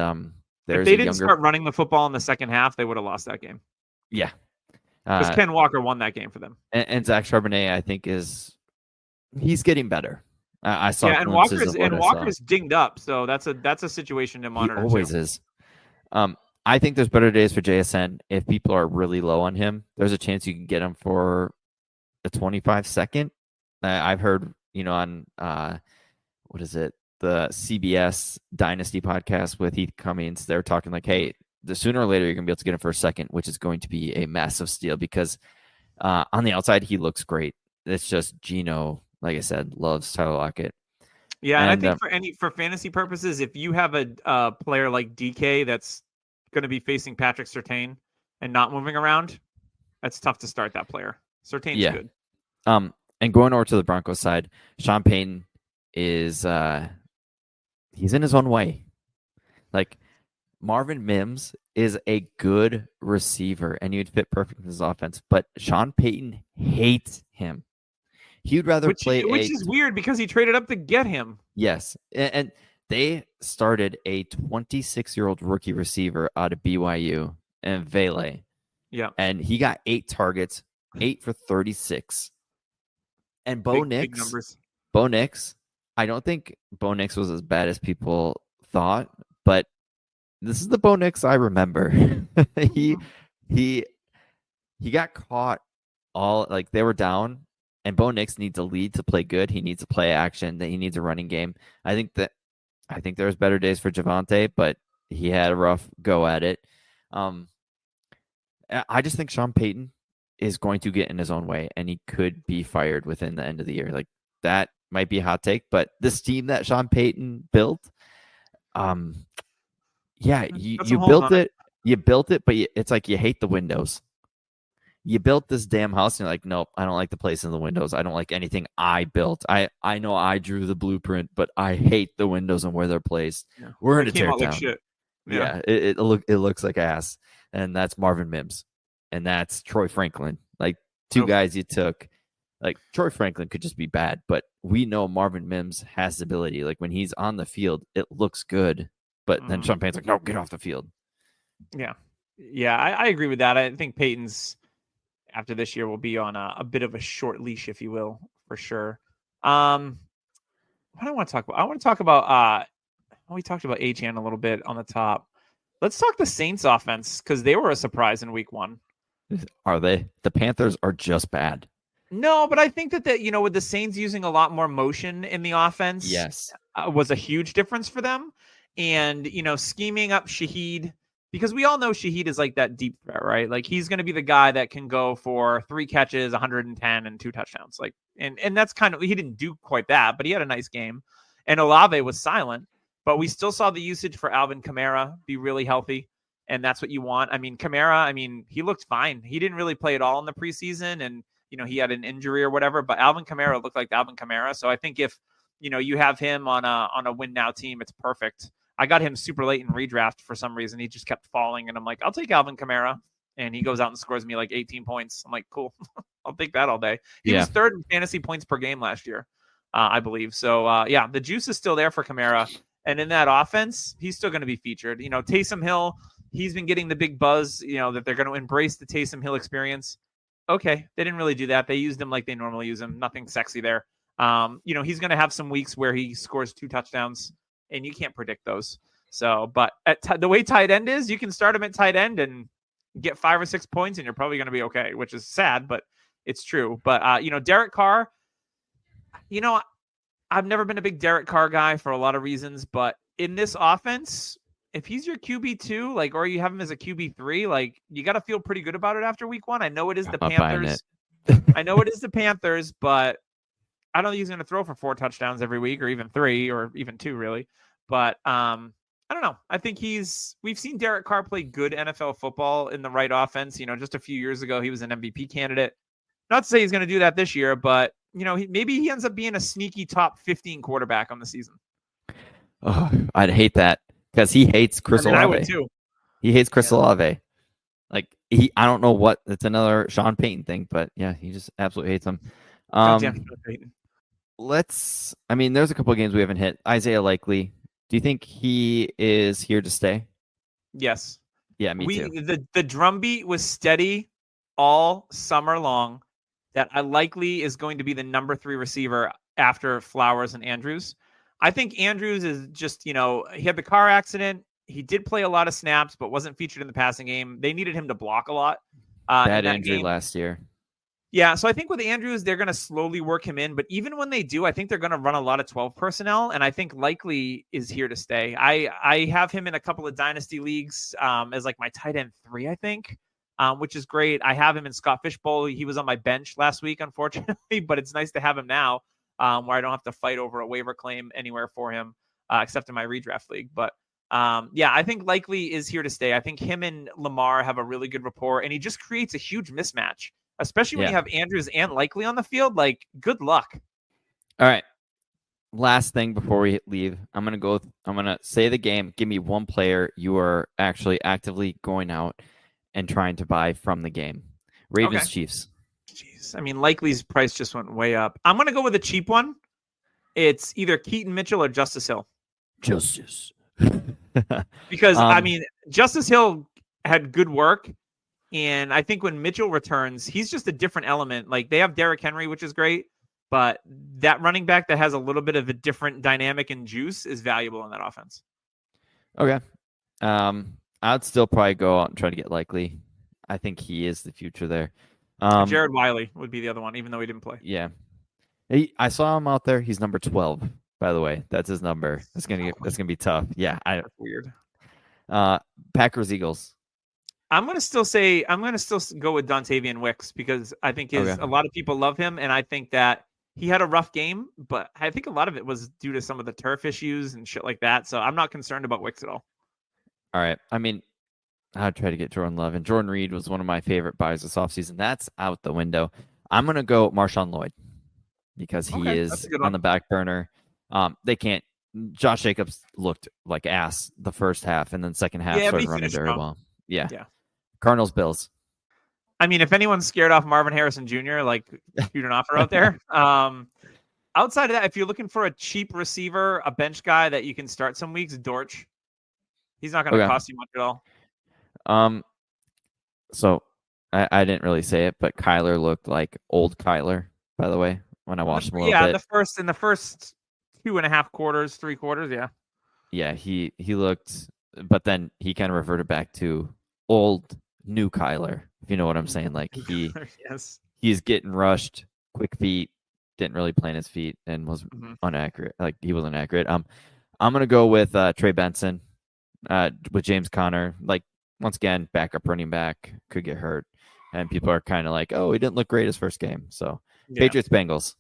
if they didn't start running the football in the second half, they would have lost that game. Yeah. Because Ken Walker won that game for them. And Zach Charbonnet, I think, he's getting better. I saw and Walker's dinged up, so that's a situation to monitor. He always is. I think there's better days for JSN. If people are really low on him, there's a chance you can get him for a 25-second. I've heard, on what is it, the CBS Dynasty podcast with Heath Cummings. They're talking like, hey, the sooner or later you're gonna be able to get him for a second, which is going to be a massive steal because on the outside he looks great. It's just Geno, like I said, loves Tyler Lockett. Yeah, and I think for fantasy purposes, if you have a player like DK that's going to be facing Patrick Surtain and not moving around, that's tough to start that player. Surtain's good. And going over to the Broncos side, Sean Payton is he's in his own way. Like, Marvin Mims is a good receiver, and he would fit perfect in his offense, but Sean Payton hates him. He would rather which is weird because he traded up to get him. Yes, and they started a 26-year-old rookie receiver out of BYU, and Vele. Yeah. And he got 8 targets, 8 for 36. And Bo Nix, I don't think Bo Nix was as bad as people thought, but this is the Bo Nix I remember. He got caught all like they were down, and Bo Nix needs a lead to play good. He needs to play action. That he needs a running game. I think there's better days for Javonte, but he had a rough go at it. I just think Sean Payton is going to get in his own way, and he could be fired within the end of the year. Like that might be a hot take, but this team that Sean Payton built, you built it. You built it, but it's like you hate the windows. You built this damn house, and you're like, nope, I don't like the place in the windows. I don't like anything I built. I know I drew the blueprint, but I hate the windows and where they're placed. Yeah. We're in a tear like down. shit. Yeah, it looks like ass, and that's Marvin Mims, and that's Troy Franklin. Like two guys you took. Like Troy Franklin could just be bad, but we know Marvin Mims has the ability. Like when he's on the field, it looks good, but then Sean Payton's like, no, get off the field. Yeah, I agree with that. I think Peyton's after this year will be on a bit of a short leash, if you will, for sure. What do I want to talk about? I want to talk about we talked about Achane a little bit on the top. Let's talk the Saints offense because they were a surprise in week 1. Are they? The Panthers are just bad. No, but I think that with the Saints using a lot more motion in the offense, yes, was a huge difference for them. And scheming up Shaheed, because we all know Shaheed is like that deep threat, right? Like he's going to be the guy that can go for 3 catches, 110, and 2 touchdowns. Like, and that's kind of, he didn't do quite that, but he had a nice game. And Olave was silent, but we still saw the usage for Alvin Kamara be really healthy. And that's what you want. I mean, Kamara, he looked fine. He didn't really play at all in the preseason, and he had an injury or whatever, but Alvin Kamara looked like Alvin Kamara. So I think if, you have him on a win now team, it's perfect. I got him super late in redraft for some reason. He just kept falling, and I'm like, I'll take Alvin Kamara. And he goes out and scores me like 18 points. I'm like, cool. I'll take that all day. He was 3rd in fantasy points per game last year, I believe. So, the juice is still there for Kamara. And in that offense, he's still going to be featured. Taysom Hill, he's been getting the big buzz, that they're going to embrace the Taysom Hill experience. Okay, they didn't really do that. They used him like they normally use him. Nothing sexy there. He's going to have some weeks where he scores 2 touchdowns, and you can't predict those. So, but the way tight end is, you can start him at tight end and get 5 or 6 points, and you're probably going to be okay, which is sad, but it's true. But, Derek Carr, I've never been a big Derek Carr guy for a lot of reasons, but in this offense, if he's your QB2, like, or you have him as a QB3, like, you got to feel pretty good about it after week 1. I know it is the Panthers. I know it is the Panthers, but I don't think he's going to throw for 4 touchdowns every week, or even 3, or even 2, really. But I don't know. I think we've seen Derek Carr play good NFL football in the right offense. Just a few years ago, he was an MVP candidate. Not to say he's going to do that this year, but maybe he ends up being a sneaky top 15 quarterback on the season. Oh, I'd hate that because he hates Chris Olave. I would too. He hates Chris Olave. Like I don't know what. It's another Sean Payton thing, but yeah, he just absolutely hates him. There's a couple of games we haven't hit. Isaiah Likely. Do you think he is here to stay? Yes. Yeah, me too. The drumbeat was steady all summer long that I Likely is going to be the number 3 receiver after Flowers and Andrews. I think Andrews is just, he had the car accident. He did play a lot of snaps, but wasn't featured in the passing game. They needed him to block a lot. Bad injury last year. Yeah, so I think with Andrews, they're going to slowly work him in. But even when they do, I think they're going to run a lot of 12 personnel. And I think Likely is here to stay. I have him in a couple of Dynasty leagues as like my tight end 3, I think, which is great. I have him in Scott Fishbowl. He was on my bench last week, unfortunately, but it's nice to have him now where I don't have to fight over a waiver claim anywhere for him except in my redraft league. But I think Likely is here to stay. I think him and Lamar have a really good rapport, and he just creates a huge mismatch. Especially when you have Andrews and Likely on the field, like, good luck. All right. Last thing before we leave, I'm gonna say the game. Give me one player you are actually actively going out and trying to buy from the game. Ravens, Chiefs. Jeez. Likely's price just went way up. I'm gonna go with a cheap one. It's either Keaton Mitchell or Justice Hill. Because Justice Hill had good work. And I think when Mitchell returns, he's just a different element. Like, they have Derrick Henry, which is great, but that running back that has a little bit of a different dynamic and juice is valuable in that offense. Okay. I'd still probably go out and try to get Likely. I think he is the future there. Jared Wiley would be the other one, even though he didn't play. Yeah. I saw him out there. He's number 12, by the way. That's his number. That's gonna be tough. Yeah, That's weird. Packers Eagles. I'm gonna still go with Dontavian Wicks because I think a lot of people love him, and I think that he had a rough game, but I think a lot of it was due to some of the turf issues and shit like that. So I'm not concerned about Wicks at all. All right. I mean, I'd try to get Jordan Love, and Jordan Reed was one of my favorite buys this offseason. That's out the window. I'm gonna go Marshawn Lloyd because he is on the back burner. They can't. Josh Jacobs looked like ass the first half, and then second half started running very well. Yeah. Cardinals Bills. I mean, if anyone's scared off Marvin Harrison Jr., like shoot an offer out there. Outside of that, if you're looking for a cheap receiver, a bench guy that you can start some weeks, Dortch. He's not going to cost you much at all. So I didn't really say it, but Kyler looked like old Kyler, by the way, when I watched him a little bit. Yeah, in the first 2.5 quarters, 3 quarters, yeah. Yeah, he looked, but then he kind of reverted back to old new Kyler, if you know what I'm saying. Like he's getting rushed, quick feet, didn't really plant his feet, and was inaccurate. Like he wasn't accurate. I'm gonna go with Trey Benson, with James Conner. Like once again, backup running back, could get hurt, and people are kind of like, oh, he didn't look great his first game. So Patriots Bengals.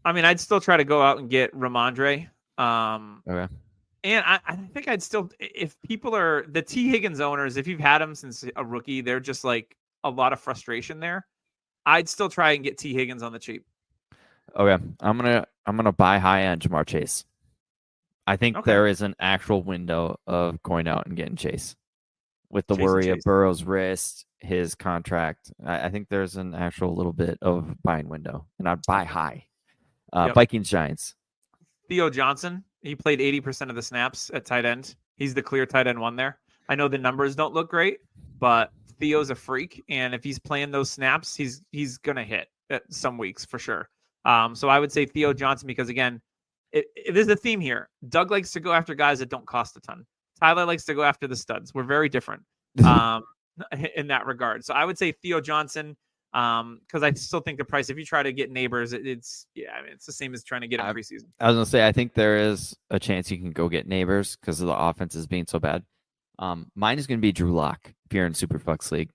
I mean, I'd still try to go out and get Ramondre. Okay. And I think I'd still, if people are the T. Higgins owners, if you've had him since a rookie, they're just like a lot of frustration there. I'd still try and get T. Higgins on the cheap. Okay, I'm gonna buy high end Jamar Chase. I think there is an actual window of going out and getting Chase with the worry of Burrow's wrist, his contract. I think there's an actual little bit of buying window, and I'd buy high. Vikings Giants. Theo Johnson. He played 80% of the snaps at tight end. He's the clear tight end one there. I know the numbers don't look great, but Theo's a freak, and if he's playing those snaps, he's gonna hit at some weeks for sure. So I would say Theo Johnson because again, there's a theme here. Doug likes to go after guys that don't cost a ton. Tyler likes to go after the studs. We're very different in that regard. So I would say Theo Johnson. Because I still think the price, if you try to get Neighbors, it's the same as trying to get in preseason. I was gonna say I think there is a chance you can go get Neighbors because of the offenses being so bad. Mine is gonna be Drew Lock if you're in Superflex League.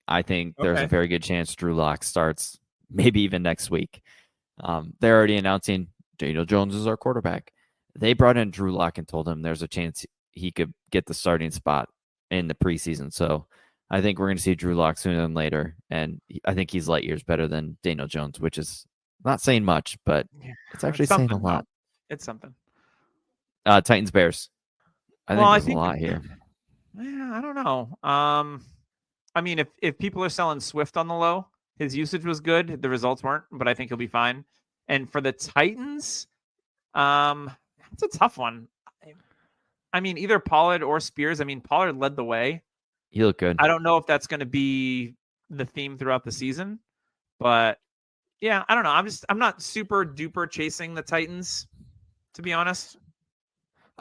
I think there's a very good chance Drew Lock starts maybe even next week. They're already announcing Daniel Jones is our quarterback. They brought in Drew Lock and told him there's a chance he could get the starting spot in the preseason. So I think we're going to see Drew Lock sooner than later, and I think he's light years better than Daniel Jones, which is not saying much, but it's actually saying a lot. It's something. Titans Bears. I think there's a lot here. Yeah, I don't know. I mean, if people are selling Swift on the low, his usage was good. The results weren't, but I think he'll be fine. And for the Titans, it's a tough one. I mean, either Pollard or Spears. I mean, Pollard led the way. He looked good. I don't know if that's going to be the theme throughout the season, but yeah, I don't know. I'm not super duper chasing the Titans, to be honest.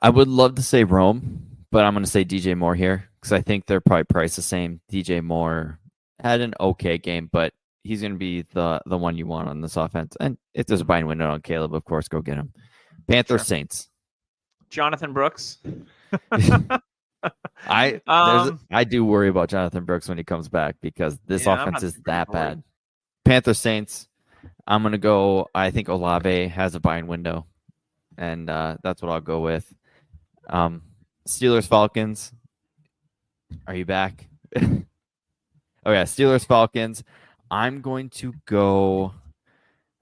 I would love to say Rome, but I'm going to say DJ Moore here because I think they're probably priced the same. DJ Moore had an okay game, but he's going to be the one you want on this offense. And if there's a buying window on Caleb, of course, go get him. Panthers Saints. Jonathan Brooks. I do worry about Jonathan Brooks when he comes back because this offense is that bad. Panthers Saints. I'm gonna go. I think Olave has a buying window, and that's what I'll go with. Steelers Falcons. Are you back? Oh yeah, Steelers Falcons. I'm going to go.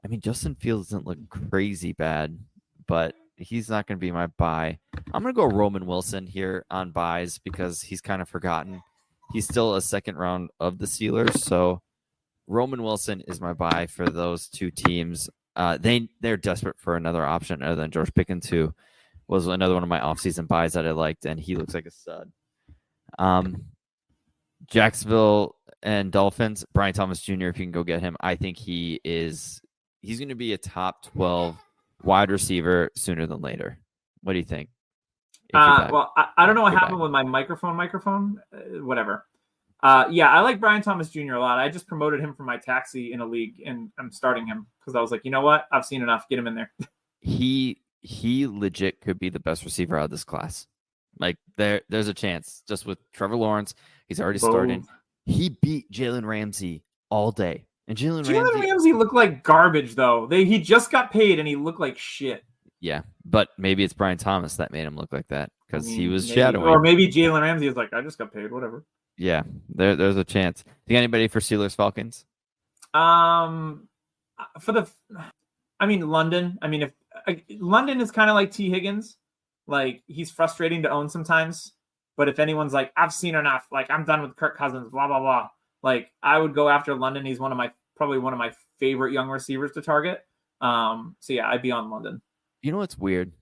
I mean, Justin Fields doesn't look crazy bad, but he's not going to be my buy. I'm going to go Roman Wilson here on buys because he's kind of forgotten. He's still a second round of the Steelers. So Roman Wilson is my buy for those two teams. They're desperate for another option other than George Pickens, who was another one of my offseason buys that I liked, and he looks like a stud. Jacksonville and Dolphins, Brian Thomas Jr., if you can go get him, I think he's going to be a top 12 wide receiver sooner than later. What do you think? Well, I don't know what happened with my microphone. Whatever. Yeah, I like Brian Thomas Jr. a lot. I just promoted him from my taxi in a league, and I'm starting him because I was like, you know what? I've seen enough. Get him in there. He legit could be the best receiver out of this class. Like there's a chance. Just with Trevor Lawrence, he's already starting. He beat Jalen Ramsey all day. And Jalen Ramsey looked like garbage, though. He just got paid, and he looked like shit. Yeah, but maybe it's Brian Thomas that made him look like that because he was shadowing. Or maybe Jalen Ramsey is like, I just got paid, whatever. Yeah, there's a chance. Think anybody for Steelers Falcons? London. I mean, if London is kind of like T. Higgins, like he's frustrating to own sometimes. But if anyone's like, I've seen enough, like I'm done with Kirk Cousins, blah blah blah. Like I would go after London. He's probably one of my favorite young receivers to target. So yeah, I'd be on London. You know what's weird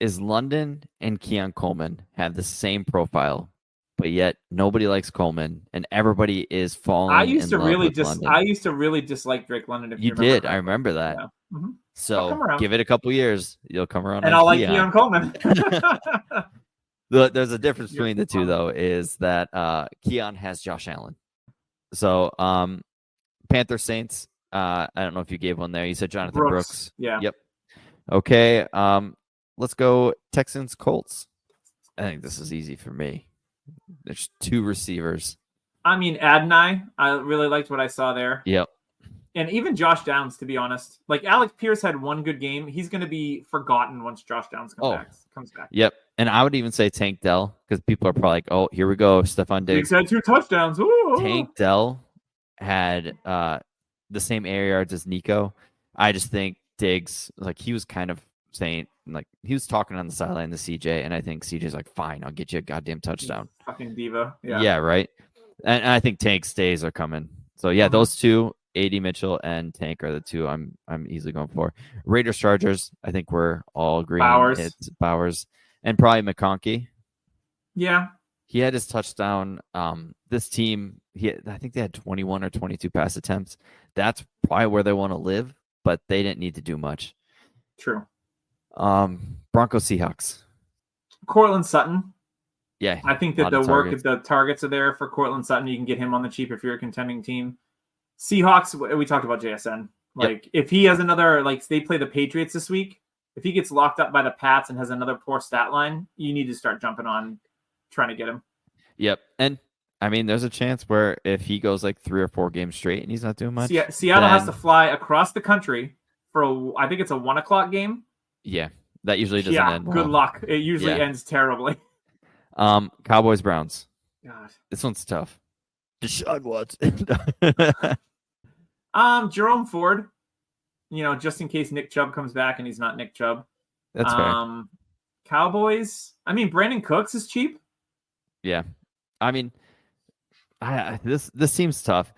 is London and Keon Coleman have the same profile, but yet nobody likes Coleman, and everybody is falling. I used to really dislike Drake London. You did. I remember that. Yeah. Mm-hmm. So give it a couple years, you'll come around. And I'll like Keon Coleman. There's a difference between the two, though, is that Keon has Josh Allen. So Panther Saints. I don't know if you gave one there. You said Jonathan Brooks. Yeah. Yep. Okay. Let's go Texans Colts. I think this is easy for me. There's two receivers. I mean, Adonai. I really liked what I saw there. Yep. And even Josh Downs, to be honest. Like Alec Pierce had one good game. He's going to be forgotten once Josh Downs comes back. Yep. And I would even say Tank Dell because people are probably like, oh, here we go. Stephon Diggs had 2 touchdowns. Ooh. Tank Dell had the same air yards as Nico. I just think Diggs, like he was kind of saying, like he was talking on the sideline to CJ, and I think CJ's like, fine, I'll get you a goddamn touchdown. Fucking diva. Yeah. Yeah, right. And I think Tank's days are coming. So yeah, those two, AD Mitchell and Tank, are the two I'm easily going for. Raiders Chargers, I think we're all agreeing it's Bowers and probably McConkey. Yeah. He had his touchdown. This team, I think they had 21 or 22 pass attempts. That's probably where they want to live, but they didn't need to do much. True. Broncos Seahawks. Cortland Sutton. Yeah. I think that the targets are there for Cortland Sutton. You can get him on the cheap if you're a contending team. Seahawks, we talked about JSN. Like, if he has another, like, they play the Patriots this week. If he gets locked up by the Pats and has another poor stat line, you need to start jumping on trying to get him. Yep. And, I mean, there's a chance where if he goes like 3 or 4 games straight and he's not doing much. Seattle has to fly across the country for, I think it's a 1:00 game. Yeah. That usually doesn't end well. Good luck. It usually ends terribly. Cowboys Browns. God. This one's tough. Deshaun Watson. Jerome Ford, just in case Nick Chubb comes back and he's not Nick Chubb. That's fair. Cowboys. I mean, Brandon Cooks is cheap. Yeah. I mean, this seems tough.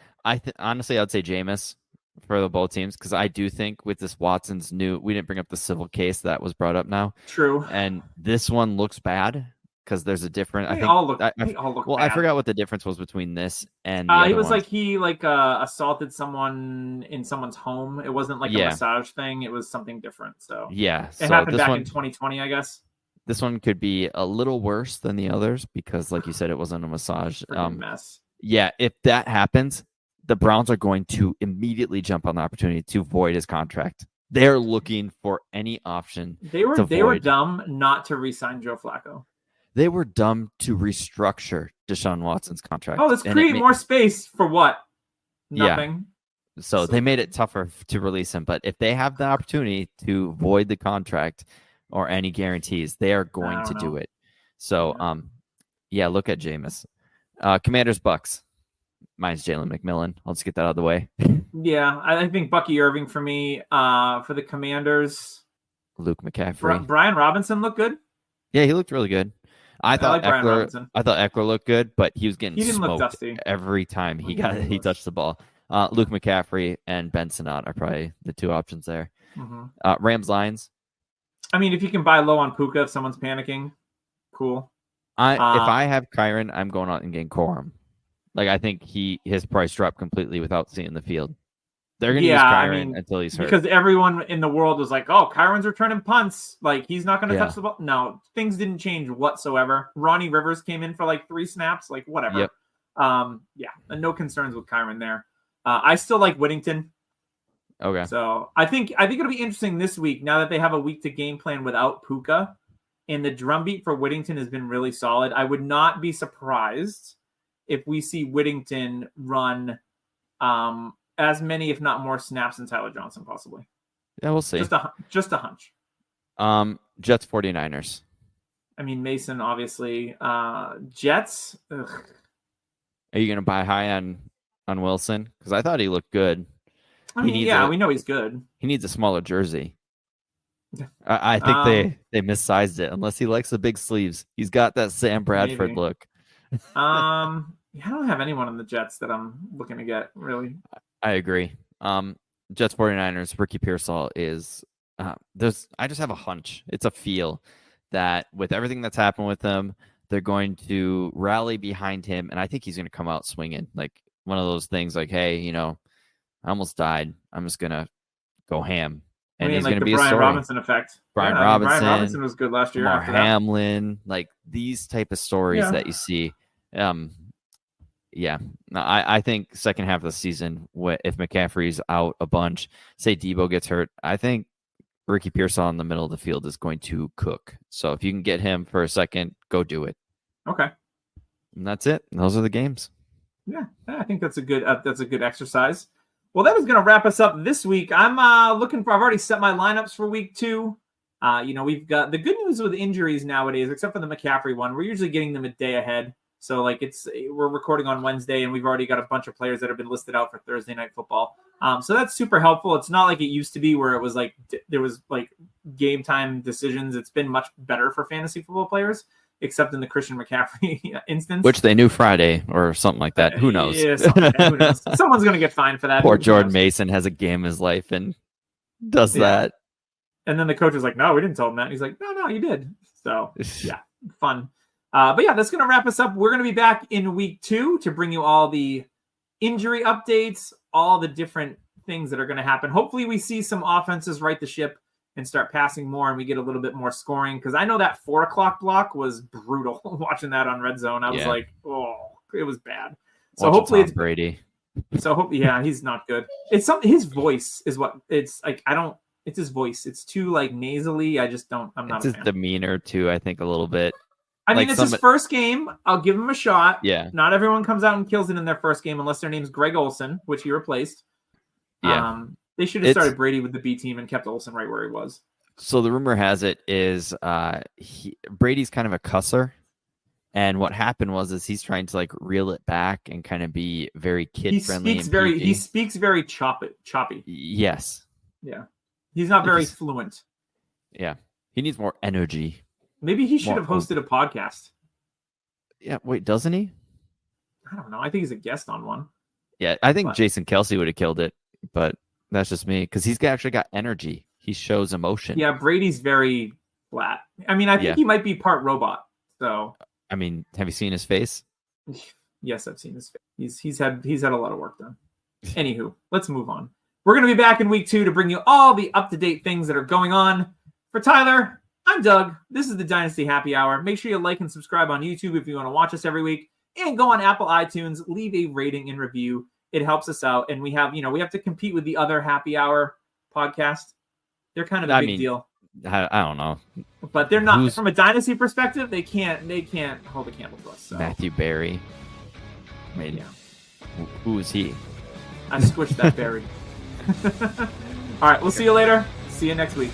Honestly, I'd say Jameis for the both teams because I do think with this Watson's we didn't bring up the civil case that was brought up now. True. And this one looks bad because there's a different. They all look bad. I forgot what the difference was between this and. It was like he assaulted someone in someone's home. It wasn't like a massage thing. It was something different. So it happened back in 2020, I guess. This one could be a little worse than the others because, like you said, it wasn't a massage. Mess. Yeah, if that happens, the Browns are going to immediately jump on the opportunity to void his contract. They're looking for any option. They were dumb not to re-sign Joe Flacco. They were dumb to restructure Deshaun Watson's contract. Oh, let's create more space for what? Nothing. Yeah. So they made it tougher to release him. But if they have the opportunity to void the contract or any guarantees, they are going to do it. So, look at Jameis. Commanders Bucks. Mine's Jalen McMillan. I'll just get that out of the way. Yeah, I think Bucky Irving for me. For the Commanders, Luke McCaffrey. Brian Robinson looked good. Yeah, he looked really good. I thought Eckler looked good, but he was getting smoked every time he touched the ball. Luke McCaffrey and Ben Sinnott are probably the two options there. Mm-hmm. Rams Lions. I mean, if you can buy low on Puka if someone's panicking, cool. If I have Kyron, I'm going out and getting Corum. Like I think his price dropped completely without seeing the field. They're going to use Kyron until he's hurt. Because everyone in the world was like, oh, Kyron's returning punts. Like, he's not going to touch the ball. No, things didn't change whatsoever. Ronnie Rivers came in for like 3 snaps. Like, whatever. Yeah, no concerns with Kyron there. I still like Whittington. Okay. So I think it'll be interesting this week now that they have a week to game plan without Puka, and the drumbeat for Whittington has been really solid. I would not be surprised if we see Whittington run as many, if not more, snaps than Tyler Johnson possibly. Yeah, we'll see. Just a hunch. Jets 49ers. I mean, Mason obviously. Jets. Ugh. Are you going to buy high on Wilson? Because I thought he looked good. I mean, yeah, we know he's good. He needs a smaller jersey. I think they missized it. Unless he likes the big sleeves, he's got that Sam Bradford maybe. look. I don't have anyone on the Jets that I'm looking to get really. I agree. Jets 49ers. Ricky Pearsall is. I just have a hunch. It's a feel that with everything that's happened with him, they're going to rally behind him, and I think he's going to come out swinging. Like one of those things, like, hey, I almost died. I'm just gonna go ham, and he's gonna be a Brian Robinson effect. Brian Robinson was good last year. Mar Hamlin, like these type of stories that you see. I think second half of the season, if McCaffrey's out a bunch, say Debo gets hurt, I think Ricky Pearsall in the middle of the field is going to cook. So if you can get him for a second, go do it. Okay, and that's it. Those are the games. Yeah, I think that's a good exercise. Well, that is going to wrap us up this week. I'm I've already set my lineups for week 2. We've got the good news with injuries nowadays, except for the McCaffrey one. We're usually getting them a day ahead. So we're recording on Wednesday, and we've already got a bunch of players that have been listed out for Thursday Night Football. So that's super helpful. It's not like it used to be where it was like there was like game time decisions. It's been much better for fantasy football players, except in the Christian McCaffrey instance. Which they knew Friday or something like that. Who knows? Yeah, who knows? Someone's going to get fined for that. Poor Jordan Mason has a game in his life and does that. And then the coach is like, no, we didn't tell him that. And he's like, no, you did. So, yeah, fun. But yeah, that's going to wrap us up. We're going to be back in week 2 to bring you all the injury updates, all the different things that are going to happen. Hopefully we see some offenses right the ship and start passing more, and we get a little bit more scoring. Because I know that 4 o'clock block was brutal. Watching that on Red Zone, I was like, oh, it was bad. So hopefully it's Brady. So he's not good. It's his voice is what it's like. It's his voice. It's too like nasally. I'm not. It's his demeanor too. I think a little bit. I mean, it's his first game. I'll give him a shot. Yeah. Not everyone comes out and kills it in their first game unless their name's Greg Olsen, which he replaced. Yeah. They should have started Brady with the B team and kept Olsen right where he was. So the rumor has it is Brady's kind of a cusser. And what happened was he's trying to like reel it back and kind of be very kid friendly. He speaks very choppy. Yes. Yeah. He's not very fluent. Yeah. He needs more energy. Maybe he should have hosted a podcast. Yeah. Wait, doesn't he? I don't know. I think he's a guest on one. Yeah. I think Jason Kelsey would have killed it, but that's just me because he's actually got energy. He shows emotion. Yeah. Brady's very flat. I mean, I think he might be part robot. So, I mean, have you seen his face? Yes, I've seen his face. He's had a lot of work done. Anywho, let's move on. We're going to be back in week 2 to bring you all the up-to-date things that are going on. For Tyler, I'm Doug. This is the Dynasty Happy Hour. Make sure you like and subscribe on YouTube if you want to watch us every week. And go on Apple iTunes, leave a rating and review. It helps us out. And we have to compete with the other Happy Hour podcast. They're kind of a big deal. I don't know. But they're not from a Dynasty perspective, they can't hold a candle to us. So. Matthew Berry. Who is he? I squished that berry. All right, we'll see you later. See you next week.